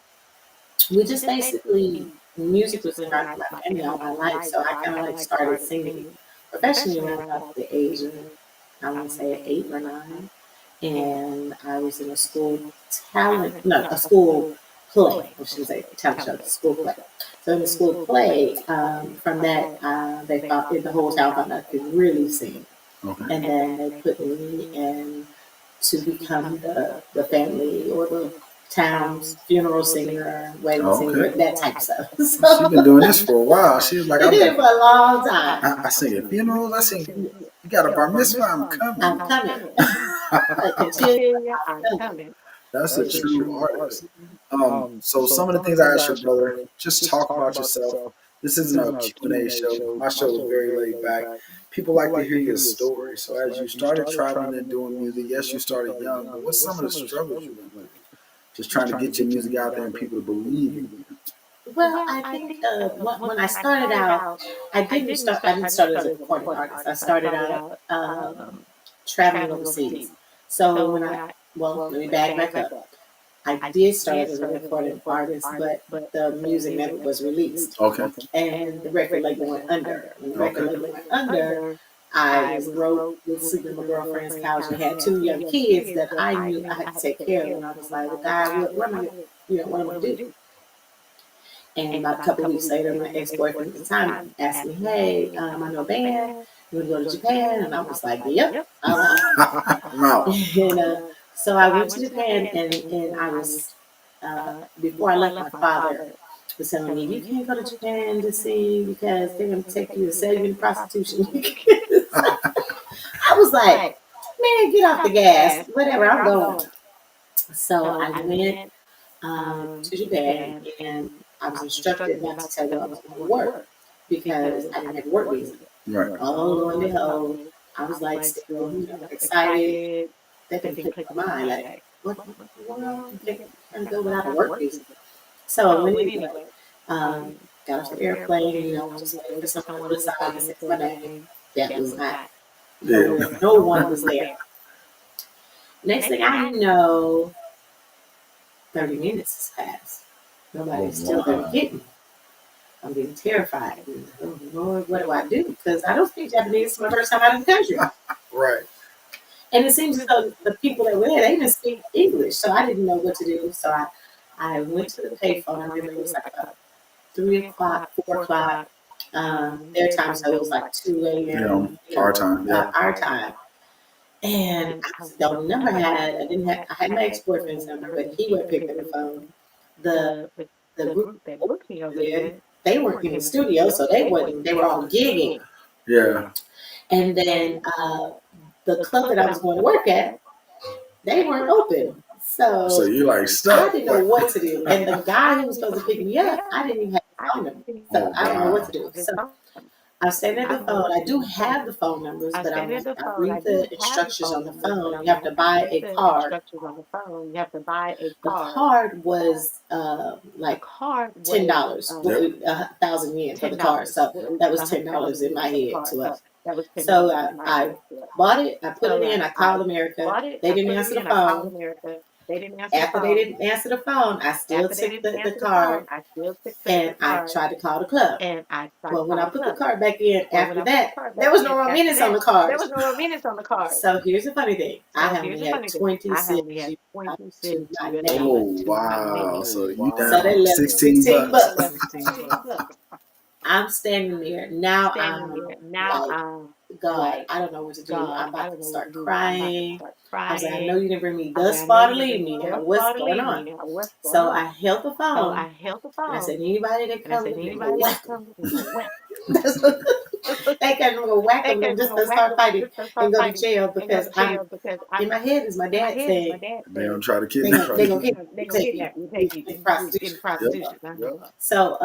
we just basically, music was around my family all my life. So I kind of like started singing professionally around about the age of, I want to say 8 or 9. And I was in a school talent, no, a school play, I shouldn't say talent show, school play. So in the school play, from that, they thought the whole town found out I could really sing. Okay. And then they put me in to become the family or the town's funeral singer, wedding Oh, singer, okay. that type of stuff. She's So been doing this for a while. She was like, I did it for a long time. I sing at funerals. I sing. You got a bar mitzvah? I'm coming. I'm coming. Continue, I'm coming. That's a true artist. So some of the things I asked your brother, just talk about yourself. This isn't a Q&A show. My show is very laid back. People like to hear your story. So as you started traveling and doing music, yes, you started young, but what's some of the struggles you went through? Just trying to get your music out there and people to believe in you. Well, I think when I started out, I didn't start as a recording artist. I started out traveling overseas. So let me back up. I did start as a recording artist, but the music never was released. Okay. And the record label went under. When the record label went under, I was broke, was sleeping on my girlfriend's couch, and had 2 young kids that I knew I had to take care of. And I was like, well, God, what am I, what am I gonna do? And about a couple of weeks later, my ex-boyfriend at the time asked me, hey, I know a band. You want to go to Japan? And I was like, yep. Wow. And so I went to Japan, and I was, before I left, my father was telling me, you can't go to Japan to sing because they're going to take you and sell you into prostitution. I was like, man, get off the gas. Whatever, I'm going. So I went to Japan, and I was instructed not to tell them I was going to work because I didn't have a work visa. Right. Oh, lo and behold, I was like still, excited. That didn't click my mind. Like, what in the world? I'm going to go without a work visa. So anyway, got off the airplane, just waiting for someone to decide to say my name. That was not. No one was there. Next thing I know, 30 minutes has passed. Nobody's still going to get me. I'm getting terrified. Oh, Lord, what do I do? Because I don't speak Japanese. It's my first time out of the country. Right. And it seems as though the people that were there, they didn't speak English. So I didn't know what to do. So I went to the payphone. I remember it was like about 3 o'clock, 4 o'clock. Their time, so it was like 2 a.m. Our time. Yeah. Our time. And the number I had my ex-boyfriend's number, but he wouldn't pick up the phone. The group that booked me over there, they weren't in the studio, so they were all gigging. Yeah. And then the club that I was going to work at, they weren't open. So you're like stuck. I didn't know what to do. And the guy who was supposed to pick me up, I didn't even have his phone number. So I don't know what to do. So I'm standing at the phone. I do have the phone numbers, but I read the instructions on the phone. You have to buy a card. The card was like $10, 1,000 yen for the card. So that was $10 in my head to us. So I bought it. I put it in. I called America. They didn't answer the phone. After they didn't answer the phone, I still took the card and I tried to call the club. Well, when I put the card back in after that, there was no more minutes on the card. So here's the funny thing. I have only had 26 you to my name. Oh, wow. So you So down they left 16 16 bucks. bucks. I'm standing there. Now I'm like, God, I don't know what to do. I'm about to start crying. I was like, I know you didn't bring me thus far to leave me now. What's going on? So I held the phone and I said, anybody that comes with me, I'm going to whack them. That's what they can't go whack them and just start fighting and go to jail because I'm in my head is my dad saying They don't try to they're kidnap gonna you. take you in prostitution. Yep. So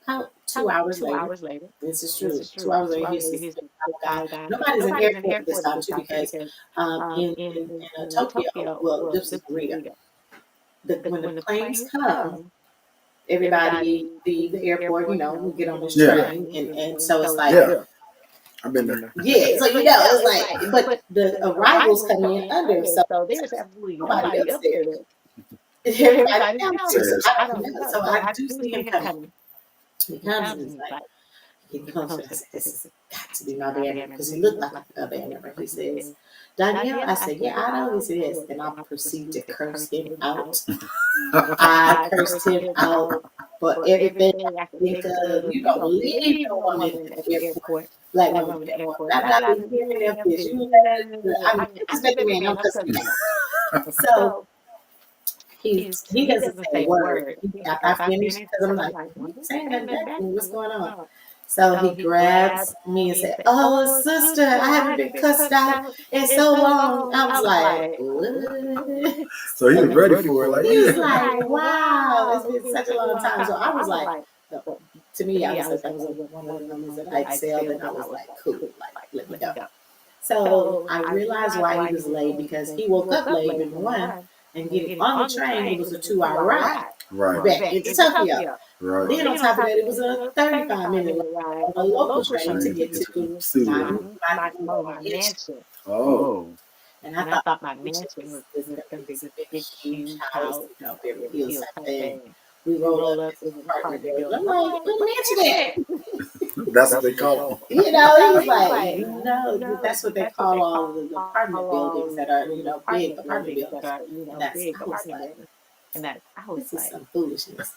about 2 hours later, this is true. 2 hours later, here's this guy. Nobody's in the airport at this time too because in Tokyo, well, this is Korea. When the planes come, everybody leave the airport. You know, we get on this train, and so it's like. Yeah. I've been there. Yeah, so it's like, but the arrivals come in under, so there's absolutely nobody else there. Everybody downstairs. So I don't know. So I do see him coming. He comes and he's like, he comes and I said, this has got to be my band member because he looked like a band member. He says, Danielle, I said, yeah, I know. He said, yes. And I proceed to curse him out. I cursed him out for everything I could think of. You don't leave no woman at the airport. Black woman at the airport. I'm not even hearing that bitch. I'm expecting man, I'm cussing him out. So he doesn't say a word. I finished because I'm like, you saying that back to me? What's going on? So he grabs me and said, oh, sister, I haven't been cussed out in so long. I was like, what? So he was ready for it. Like, he was like, wow, it's been such a long time. So I was like, to me, I was like, that was one of the numbers that I excelled, and I was like, cool, like, let me go. So I realized why he was late because he woke up late, number one, and getting on the train, it was a 2-hour ride. Right. Back into Tokyo. Right. Then on top of that, it was a 35-minute ride on a local train to get to my mansion. Oh. And I thought my mansion was going to be this big, huge house, you know, Beverly Hills type thing. We roll up in an apartment building. I'm like, what mansion at? That's what they call them. You know, he was like, no, that's what they call all the apartment buildings that are, you know, big apartment buildings. And that's, I was like, this is some foolishness.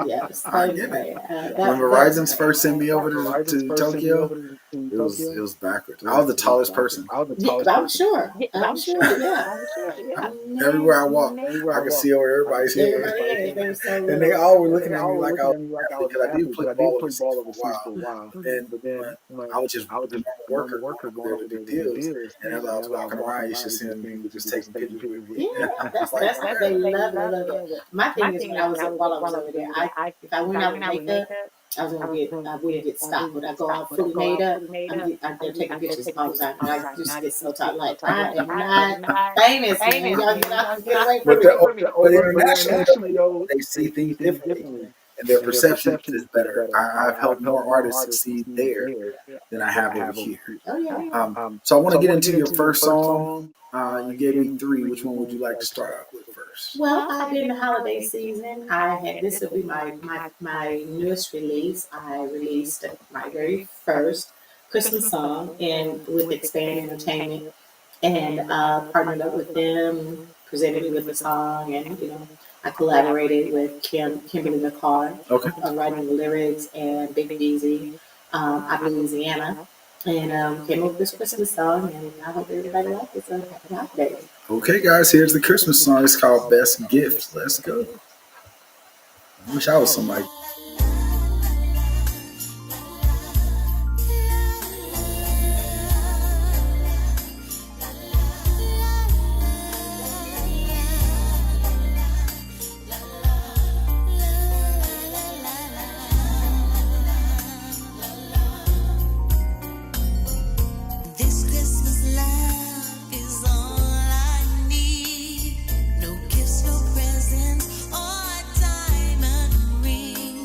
Yeah, it's anyway, when Verizon's first sent me over to Tokyo, it was backwards. I was the tallest person. I'm sure. Yeah. Everywhere I walked, I could see over everybody's head. And they all were looking at me like I was, because I did play ball overseas for a while. And I was just a worker going over the deals. And as I was walking around, you should see people just taking pictures with me. Yeah, that's they love it. My thing is, while I was over there, if I went out with makeup, I wouldn't get stopped. When I go out fully made up, they're taking pictures all the time. And I just get so tired. Like, I am not famous, man. Y'all not get away from me. But internationally, they see things differently. And their perception is better. I've helped more artists succeed there than I have over here. Oh, yeah. So I want to get into your first song. You gave me 3. Which one would you like to start out with first? Well, I've been the holiday season. This will be my newest release. I released my very first Christmas song and with Expand Entertainment, and partnered up with them, presented me with the song, and I collaborated with Kimberly McCall, writing the lyrics, and Big Beezy out of Louisiana. And came up with this Christmas song, and I hope everybody likes it. So happy holidays. Okay, guys, here's the Christmas song. It's called Best Gift. Let's go. I wish I was somebody. This Christmas love is all I need. No gifts, no presents, or a diamond ring.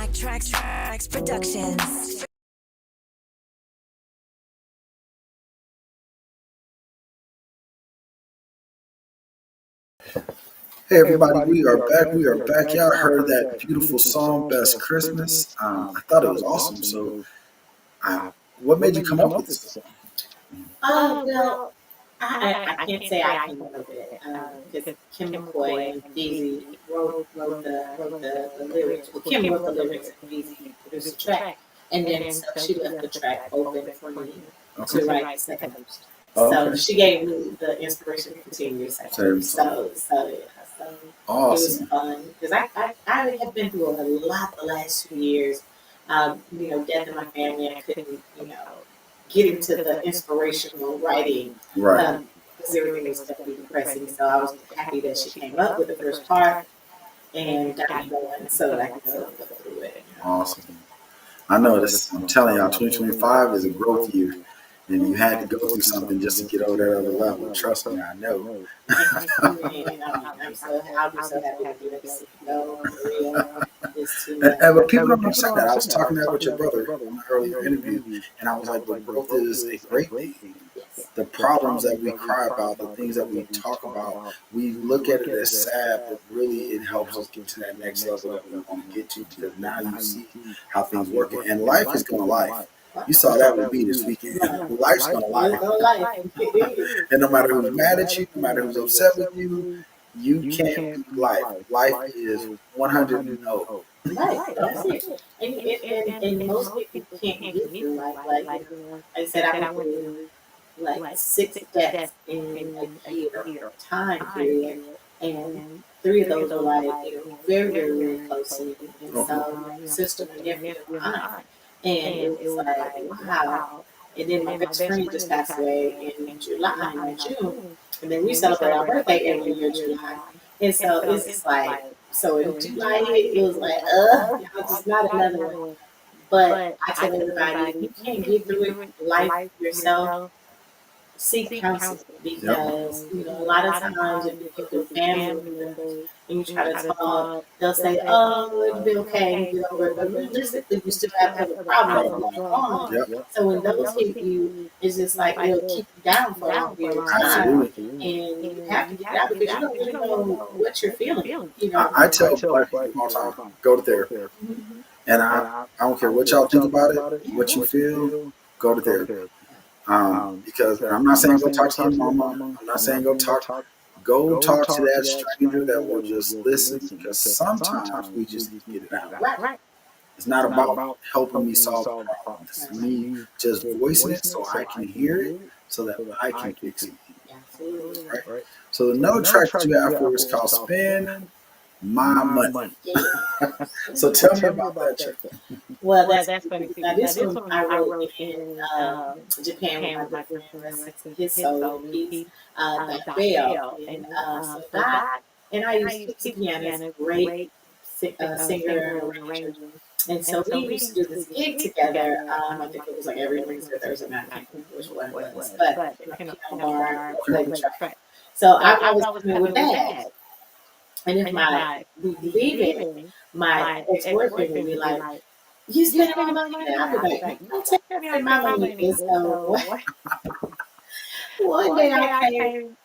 Tracks Productions. Hey everybody, we are back. We are back. Y'all heard that beautiful song, "Best Christmas." I thought it was awesome. So, what made you come up with this song? Well, I can't say I came up with it because Kim McCoy and Feezy wrote the lyrics. Well, Kim wrote the lyrics and Feezy produced the track, and then so she left the track open for me to write the second verse. So she gave me the inspiration to continue the second verse. So it was fun because I have been through a lot the last 2 years. Death in my family. I couldn't, get into the inspirational writing. Right. Because everything was definitely depressing. So I was happy that she came up with the first part and got me going so that I could go through it. Awesome. I know this. I'm telling y'all, 2025 is a growth year, and you had to go through something just to get over that other level. Trust me, I know. I'll be so happy to be able to see you go, Maria. But people don't understand that. I was talking that with your brother in an earlier interview, and I was like, "But growth is a great thing. The problems that we cry about, the things that we talk about, we look at it as sad, but really it helps us get to that next level that we want to get to because now you see how things work. And life is going to life. You saw that with me this weekend. Life's going to life. And no matter who's mad at you, no matter who's upset with you, you can't beat life. Life is 100 and 0. Right, that's it. And most people can't get through life. Like I said, I went through like 6 deaths in a year time period, and 3 of those were like very, very, very close to me. And so my sister, my nephew, and my aunt, and it was like wow. And then my best friend just passed away in June, and then we celebrate our birthday every year, July. And so it's just like, so in July it was like, y'all just not another one. But I tell everybody, if you can't get through it, life yourself, seek counsel because a lot of times if you go through family members and you try to talk, they'll say, "Oh, it'll be okay, and get over it." But realistically, you still have other problems going on. So when those hit you, it's just like it'll keep you down for a long period of time, and you have to get it out because you don't really know what you're feeling. I tell black people all the time, go to therapy. And I don't care what y'all think about it, what you feel, go to therapy. Because I'm not saying go talk to your mama. I'm not saying go talk to that stranger that will just listen because sometimes we just need to get it out. Right. It's not about helping me solve the problem. It's me just voicing it so I can hear it so that I can fix it. Right? So another track that you have for us is called Spend My Money. So tell me about that track. Well, that's funny. Now this one I wrote in Japan with my good friend, rest his soul in peace, Dr. Bell, and so Doc and I used to play piano, great singer and arranger, and so we used to do this gig together. I think it was like every Wednesday or Thursday night. I can't remember which one it was, but in a piano bar, play the track. So I always come in with that, and if we leaving, my ex-boyfriend would be like, "You spending my money?" And I was like, "Don't tell me I spend my money." And so one day I came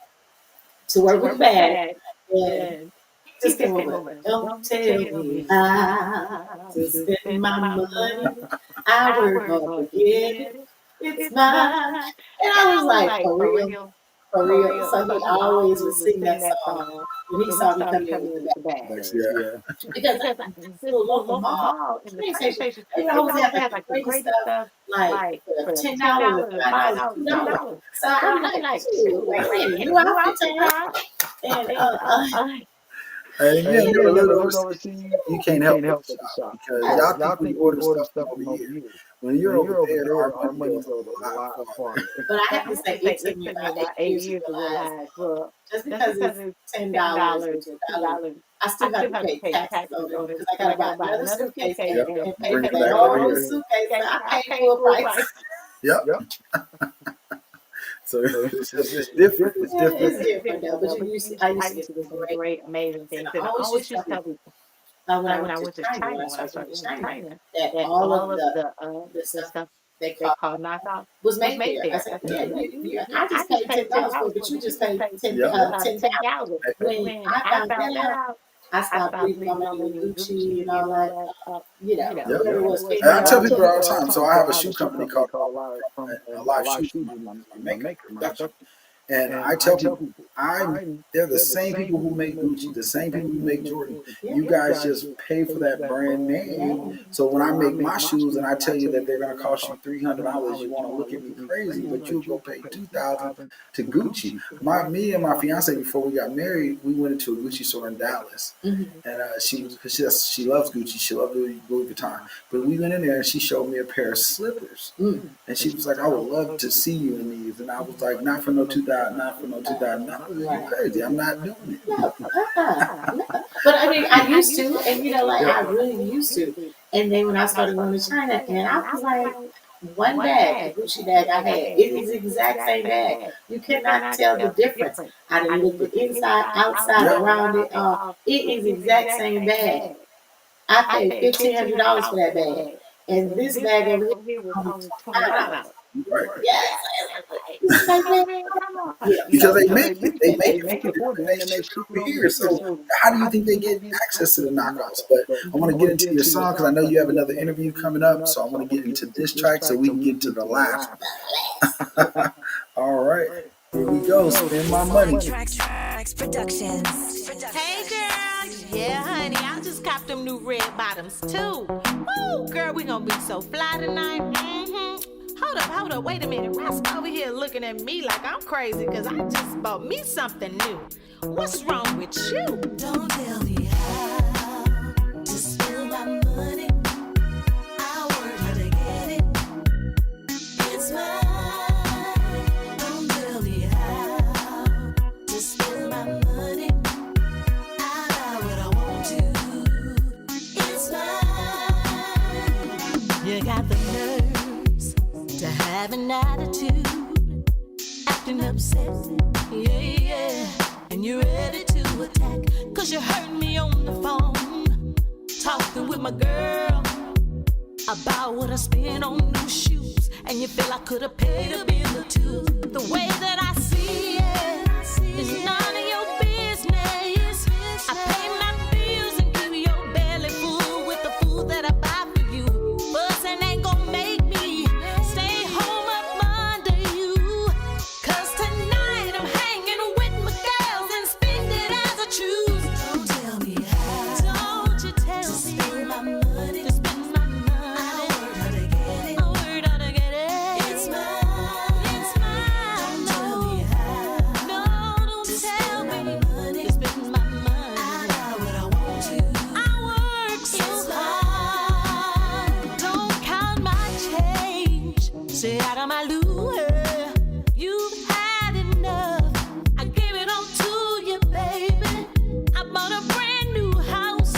to work with the bag, and he just came over. "Don't tell me how to spend my money. I work hard to get it. It's mine." And I was like, "For real? For real?" So he always would sing that song when he saw me coming in with the bag. Yeah. Because this little local mall train station, they always have like the greatest stuff, like for $10 or $5 or $2. So I'm like, "Shoot, wait a minute, you outfit time?" And Hey, you never live overseas, you can't help but shop because y'all think we order stuff from over here. When you're over there, our money goes a lot farther. But I have to say, it took me about 8 years to realize, well, just because it's $10 or $2, I still have to pay taxes on it because I got to buy another suitcase and pay for that whole suitcase. So I paid full price. Yep. So it's different. It's different. It's different though. But I used to get some great, amazing things. And I always just tell people, when I went to China, when I started going to China, that all of the stuff they call was made there. I said, yeah, I just paid $10 for it, but you just paid 10,000. When I found that out, I stopped breathing on any Gucci and all that. Whoever was And figuring I tell out. people all the time. So I have a shoe company called a live shoes, my maker production. And I tell people, they're the same people who make Gucci, the same people who make Jordan. You guys just pay for that brand name. So when I make my shoes and I tell you that they're going to cost you $300, you want to look at me crazy, but you'll go pay $2,000 to Gucci. Me and my fiance, before we got married, we went into a Gucci store in Dallas, and she loves Gucci, she loves Louis Vuitton. But we went in there and she showed me a pair of slippers, and she was like, "I would love to see you in these," and I was like, "Not for no $2,000. Not for no $2,000. You're crazy. I'm not doing it." No. But I mean, I used to, and I really used to. And then when I started going to China, and I was like, one bag, the Gucci bag I had, it is the exact same bag. You cannot tell the difference. I didn't look the inside, outside, around it. It is the exact same bag. I paid $1,500 for that bag, and this bag over here was only $25. Right. Yes. Because they make it for them, and they ship it over here. So how do you think they get access to the knockoffs? But I want to get into your song because I know you have another interview coming up. So I want to get into this track so we can get to the last one. All right. Here we go. Spend my money. Tracks Productions. Hey girl, yeah honey, I just copped them new red bottoms too. Woo, girl, we gonna be so fly tonight. Hold up, wait a minute. Ross over here looking at me like I'm crazy because I just bought me something new. What's wrong with you? Don't tell me how to spend my money. I work hard to get it. It's mine. Don't tell me how to spend my money. I buy what I want to. It's mine. You got the nerves to have an attitude, acting upset, yeah. And you're ready to attack, cause you heard me on the phone, talking with my girl, about what I spent on new shoes. And you feel I could've paid a bill or two. The way that I see it is none of your business. I pay my bills and keep your belly full with the food that I buy for you. Bustin' ain't gon' make me stay home up under you. Cause tonight I'm hanging with my girls and spend it as I choose. Don't tell me how. Don't you tell to me spend my money. to spend my money. I work hard to get it. I worked hard to get it. It's mine. It's mine. Don't tell me how. No, don't to tell spend my me money. to spend my money. I buy what I want to. I work so It's hard. Don't count my change. Stay out of my lure. You've had enough. I gave it all to you, baby. I bought a brand new house.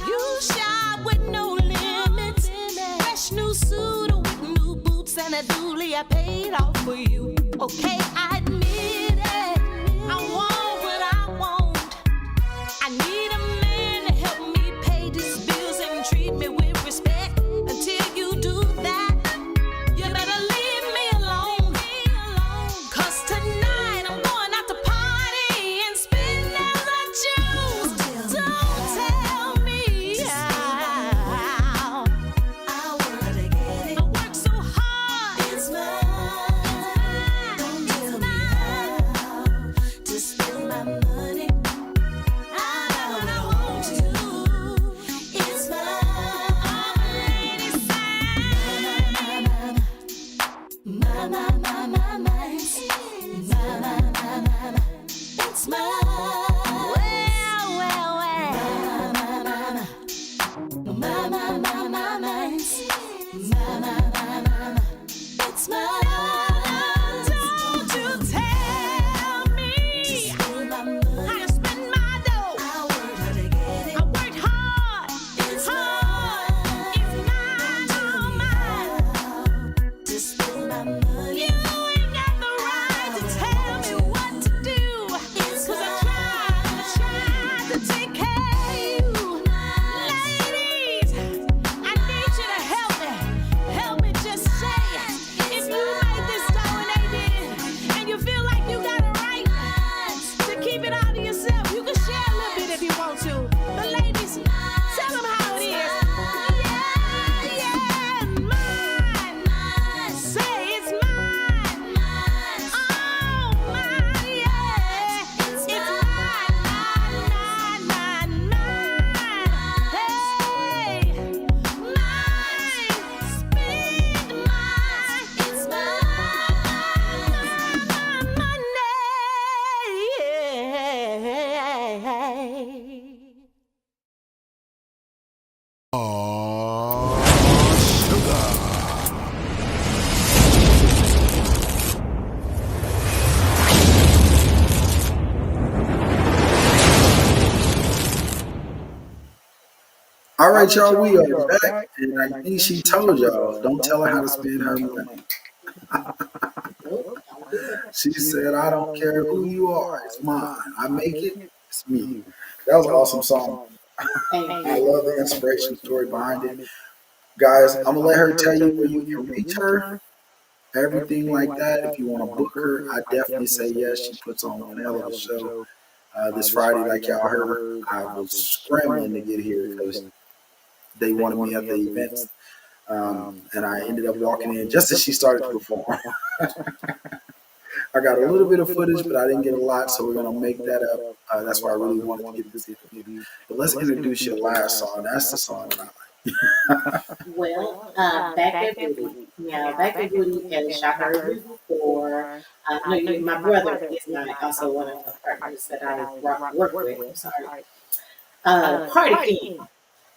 You shop with no limits. Fresh new suit with new boots and a dually I paid off for you. Okay, I admit it. I want what I want. I need a man to help me pay these bills and treat me with respect. Until you do that, you better leave me alone. Cause tonight I'm going out to party and spend as I choose. Don't tell me how. I work hard to get it. I work so hard. It's mine. Don't tell me how to spend my money. I buy what I want to. It's mine. It's mine. It's mine. Don't you tell me how to spend my dough. I work hard to get it. I worked hard. It's hard. It's mine, all mine. to spend my money. You ain't got the right to tell me what to do. It's Cause I tried to take care of you. All right, y'all, we are back, and I think she told y'all, don't tell her how to spend her money. She said, I don't care who you are, it's mine. I make it, it's me. That was an awesome song. I love the inspiration story behind it. Guys, I'm going to let her tell you where you can reach her, everything like that. If you want to book her, I definitely say yes. She puts on one hell of a show. This Friday, like y'all heard, I was scrambling to get here because they wanted me at the events. And I ended up walking in just as she started to perform. I got a little bit of footage, but I didn't get a lot, so we're going to make that up. That's why I really wanted to get this interview. But let's introduce your last song. That's the song that I like. Well, Back That Booty. Now, Back That Booty, as y'all heard before, no, my brother is also one of the partners that I work with. I'm sorry. Party King.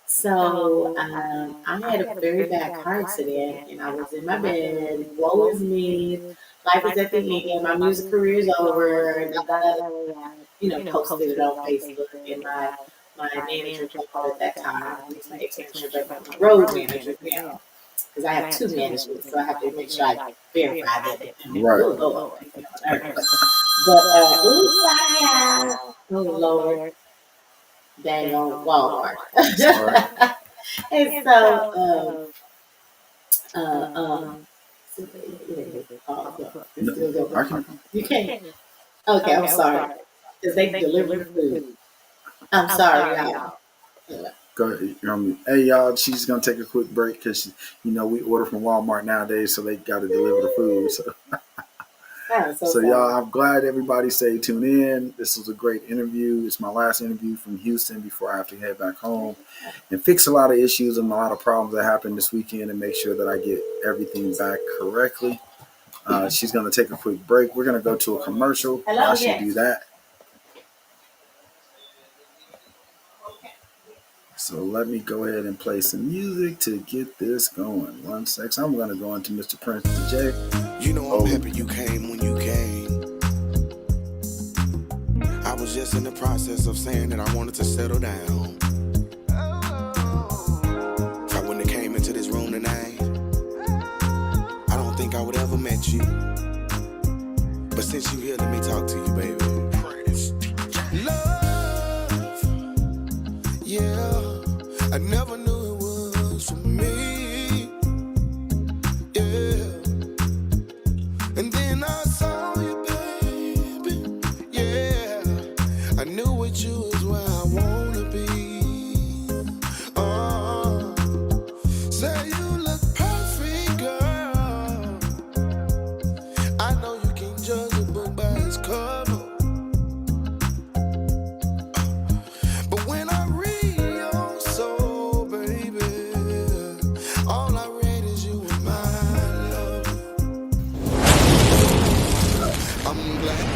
So I had a very bad car accident, and I was in my bed. Woe is me. Life is at the end. My music career is over. And posted it on Facebook, and my manager called at that time. He's my ex-manager, but my road manager now, because I have two managements, so I have to make sure I verify that. Right. Oh Lord, but oh Lord, dang on Walmart. And so, you can't. Okay, I'm sorry, because they deliver food. I'm sorry, y'all. Go ahead. Hey, y'all, she's going to take a quick break because, we order from Walmart nowadays, so they got to deliver the food. So y'all, I'm glad everybody stayed tuned in. This was a great interview. It's my last interview from Houston before I have to head back home and fix a lot of issues and a lot of problems that happened this weekend and make sure that I get everything back correctly. She's going to take a quick break. We're going to go to a commercial while she do that. So let me go ahead and play some music to get this going. 1 sec. I'm going to go into Mr. Prince DJ. You know I'm happy you came when you came. I was just in the process of saying that I wanted to settle down. If I wouldn't have came into this room tonight, I don't think I would ever met you. But since you here, let me talk to you, baby. Love, yeah, I never knew it was for me. Yeah. And then I saw you, baby. Yeah, I knew with you is where I wanna be. Say you look perfect, girl. I know you can judge a book by its cover, but when I read your soul, baby, all I read is you and my love. I'm glad.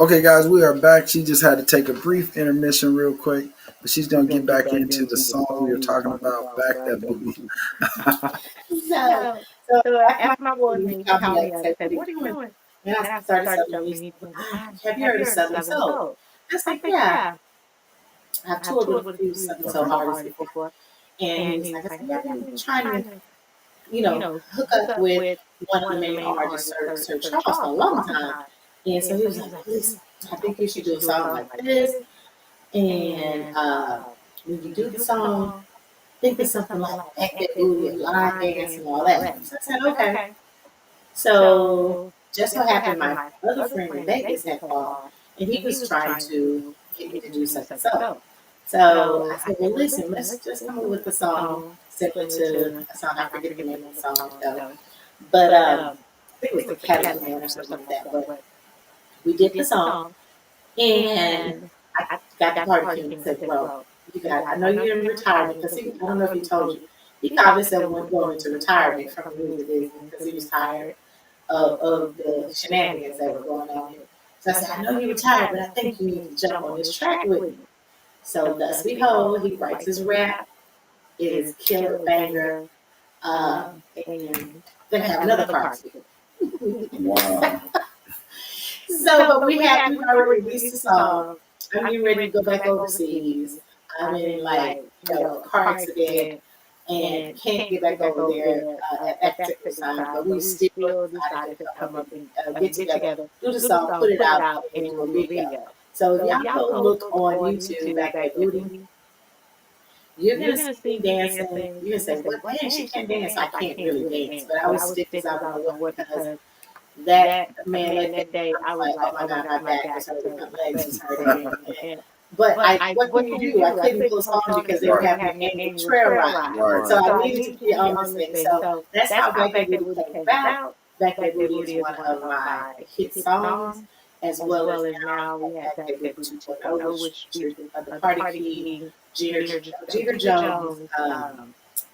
Okay, guys, we are back. She just had to take a brief intermission real quick, but she's going to get back into the song we were talking about, Back That Booty. So after my boyfriend called me up and said, "What are you doing?" And I started something. He's like, "Have you heard of Southern Soul?" I was like, "Yeah, I've toured with a few Southern Soul artists before." And he's like, "Yeah, I've been trying to, hook up with one of the main artists, Sir Charles, for a long time." And so he was like, "Listen, I think you should do a song like this. And when you do the song, think of something like Back That Booty and line dance and all that." So I said, "Okay." So just so happened, my other friend in Vegas had called, and he was trying to get me to do something. So I said, "Well, listen, let's just come up with a song similar to a song. I forget the name of the song, though. But I think it was the Cadillac Man or something like that. But we did the song, and I got the party king and said, "Well, I know you're in retirement," because I don't know if he told you, he called himself going into retirement from the music business because he was tired of the shenanigans that were going on here. So I said, "I know you're retired, but I think you need to jump on this track with me." So thus behold, he writes his rap. It is killer banger. And then I have another part to it. Wow. So, but we've already released the song. I'm getting ready to go back overseas. I'm in like, a car accident and can't get back over there at that particular time. But we still decided to come up and get together, do the song, put it out, and do a video. So if y'all go look on YouTube, Back That Booty, you're gonna see me dancing. You're gonna say, "What? Man, she can't dance. I can't really dance." But I was stiff as I don't know what, because that day I was like, "Oh my God, my back was hurting, my legs was hurting." But what can you do? I couldn't postpone because they were having an annual trail ride. So I needed to be on this thing. So that's how Back That Booty came about. Back That Booty is one of my hit songs, as well as now we have Back That Booty 2.0, which features the Party King, Jigger Jones,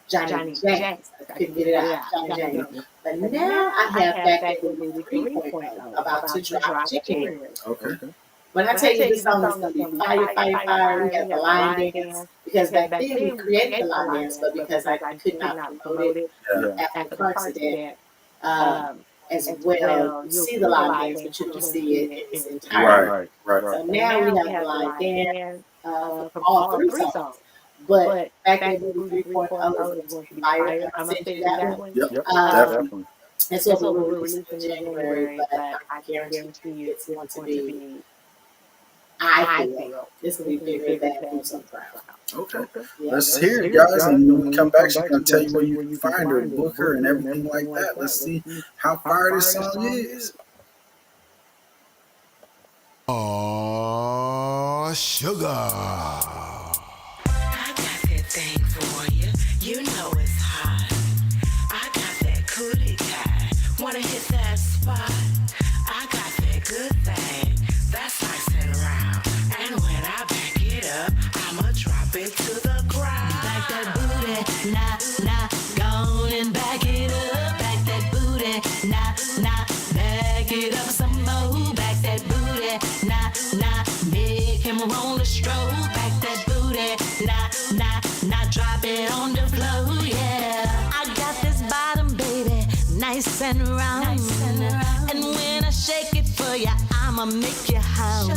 Johnny James. I couldn't get it out, Johnny James. But now I have Back That Booty 3.0, about to drop January. Okay. When I tell you this song is going to be fire, fire, fire, we have the line dance, because back then we created the line dance, but because I could not promote it after the car accident, as well, you see the line dance, but you don't see it in its entirety. Right. So now we have the line dance from all three songs. But Back That Booty 3.0 is going to be fire. I'm going to send you that one. Yep, definitely. And so we're releasing in January, but I guarantee you it's going to be, I feel it's going to be bigger than Boots on the Ground. Okay. Let's hear it, guys. And when we come back, she's going to tell you where you can find her, book her, and everything like that. Let's see how fire this song is. Oh, sugar. I got that thing for you. You know it's hot. I got that cootie cat. Wanna hit that spot? I got that good thing. That's nice and round. And when I back it up, I'ma drop it to the ground. Back that booty, nah, go and back it up. Back that booty, nah, back it up some more. Back that booty, nah, make him roll a stroke. Back that booty, nah, drop it on the floor, yeah. I got this bottom, baby, nice and round. And when I shake it for you, I'ma make you hound.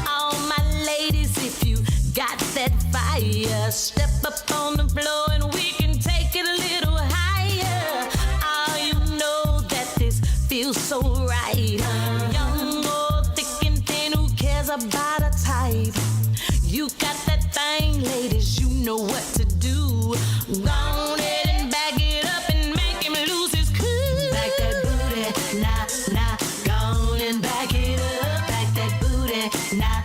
All my ladies, if you got that fire, step up on the floor and we can take it a little higher. Oh, you know that this feels so right. Young or thick and thin, who cares about a type? You got that thing, ladies, you know what to do. Go on ahead and back it up and make him lose his cool. Back that booty, nah, go on and back it up. Back that booty, nah,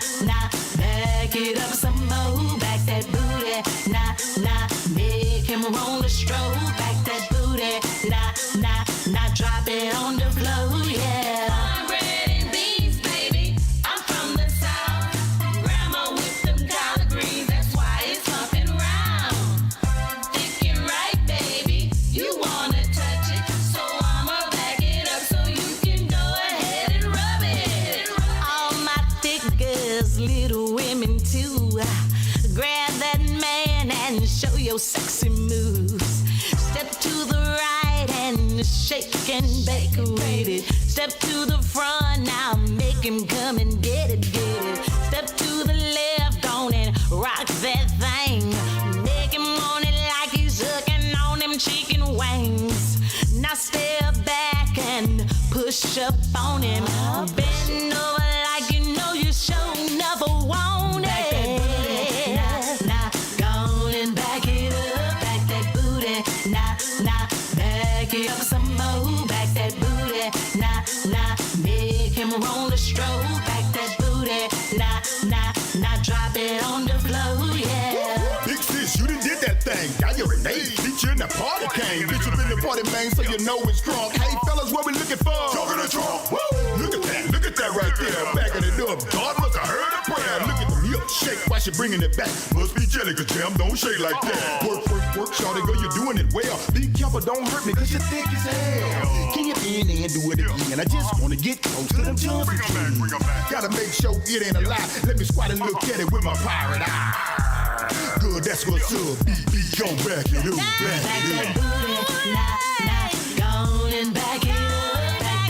back it up some more. Back that booty, nah, make him roll a stroke. Back that booty, nah, drop it on the floor, yeah. Bread and beans, baby, I'm from the south. Grandma with them collard greens, that's why it's pumping round. Thinking right, baby, you wanna touch it, so I'ma back it up so you can go ahead and rub it. All my thick girls, little women too, grab that man and show your sexy moves. Step to the right and shake and bake with it. Step to the front now, make him come and get it. Step to the left on and rock that thing. Make him want it like he's hooking on them chicken wings. Now step back and push up on him. Bend over like you know you sure never want it. Nah, go on and back it up. Back that booty, nah, back it up some more. Back that booty, nah, make him roll a stroke. Back that booty, nah, drop it on the floor, yeah. Big sis, you done did that thing. Got your grenade. Beat you in the party came. Bitch, you been the party man, so you know it's strong. Hey, fellas, what we looking for? Talking the trunk. Woo! Look at that right there. Backing it up. God must have heard a prayer. Look at the milkshake. Why she bringing it back? Must be jelly, cause jam don't shake like that. Work, shawty, girl, you're doing it well. Be careful, don't hurt me, cause you're thick as hell. Can you bend and do it again? I just wanna get close to them jumping jeans. Gotta make sure it ain't a lie. Let me squat and look at it with my pirate eye. Good, that's what's up. Beat, gon' back it up, back it up. Back that booty, nah, go on and back it up. Back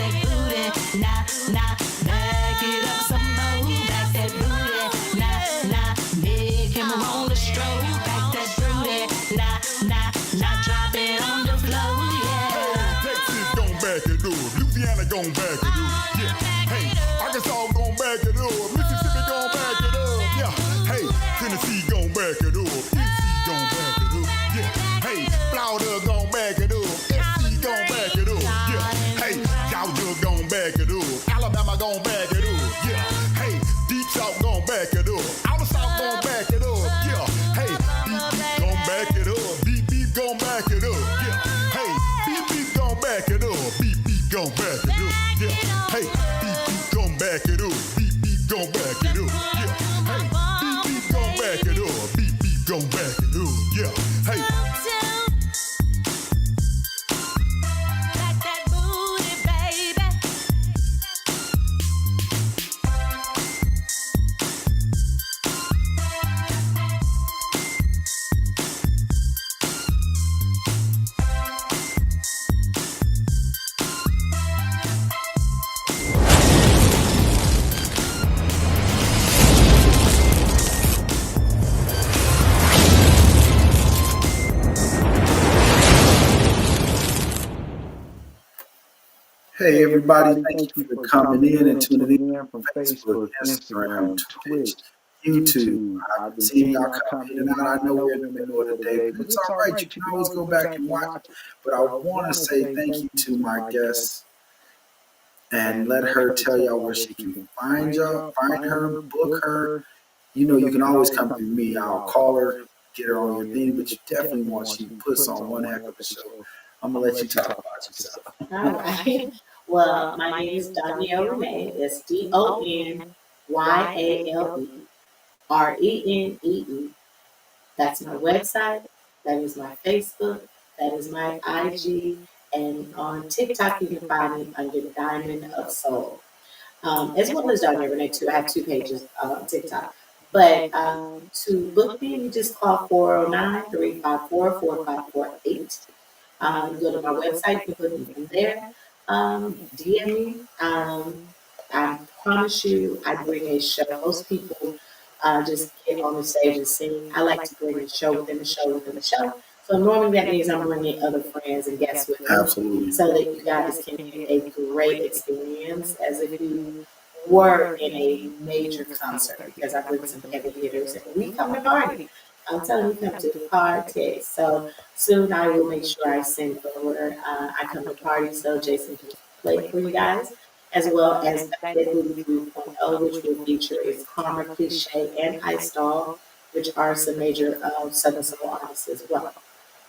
nah, back it up some more, back that booty, nah, make him roll the stroke, back that booty, nah, drop it on the floor, yeah. Texas gon' back it up. Louisiana gon' back it up. Yeah. Hey, Arkansas gon' back it up. Mississippi gon' back it up. Yeah. Hey, Tennessee gon' back it up. NC gon' back it up. Yeah. Hey, Florida gon' back it up. SC gon' back it up. Yeah. Hey, Georgia gon' back it up. Alabama gon' back it up. Yeah. Hey, Deep South gon' back it up. Outer South gon' back it up. Yeah. Hey, beep gon' back it up. Beep gon' back it up. Yeah. Hey, beep gon' back it up. Beep gon' back it up. Yeah. Hey, beep gon' back it up. Beep gon' back it up. Yeah. Hey, beep gon' back it up. Beep gon' back it up. Yeah. Hey. Back that booty, baby. Hey everybody, thank you for coming in and tuning in from Facebook, Instagram, Twitch, YouTube. I've been seeing y'all come in and out. I know we're in the middle of the day, but it's all right. You can always go back and watch. But I want to say thank you to my guest and let her tell y'all where she can find y'all, find her, book her. You know, you can always come through me. I'll call her, get her on your thing, but you definitely want she puts on one heck of a show. I'm gonna let you talk about yourself. All right. Well, my name is Danielle Renee. It's DonyaleRenee. That's my website. That is my Facebook. That is my IG. And on TikTok, you can find me under Diamond of Soul. As well as Danielle Renee, too. I have 2 pages on TikTok. But to book me, you just call 409-354-4548. Go to my website, you can put me from there. DM me. I promise you, I bring a show. Most people just get on the stage and sing. I like to bring a show within the show within the show. So normally that means I'm bringing other friends and guests with me. Absolutely. So that you guys can get a great experience as if you were in a major concert, because I bring some heavy hitters and we come to party. I'm telling you, come to the party. So soon I will make sure I send over. I come to party, so Jayson can play for you guys, as well as Bad Movie 3.0, which will feature is Karma, Cliche, and Ice Doll, which are some major Southern Soul artists as well.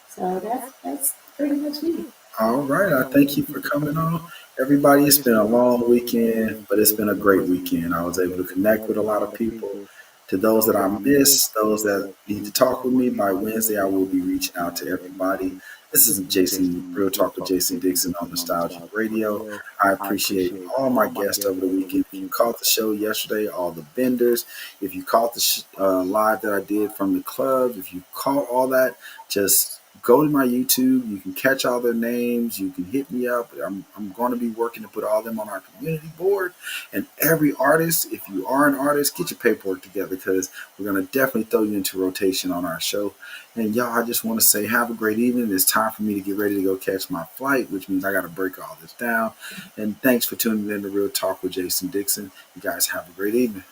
So that's pretty much me. All right, I thank you for coming on. Everybody, it's been a long weekend, but it's been a great weekend. I was able to connect with a lot of people. To those that I missed, those that need to talk with me, by Wednesday, I will be reaching out to everybody. This is Jayson, Real Talk with Jayson Dixon on Nostalgic Radio. I appreciate all my guests over the weekend. If you caught the show yesterday, all the vendors, if you caught the live that I did from the club, if you caught all that, just go to my YouTube. You can catch all their names. You can hit me up. I'm going to be working to put all them on our community board. And every artist, if you are an artist, get your paperwork together, because we're going to definitely throw you into rotation on our show. And y'all, I just want to say have a great evening. It's time for me to get ready to go catch my flight, which means I got to break all this down. And thanks for tuning in to Real Talk with Jayson Dixon. You guys have a great evening.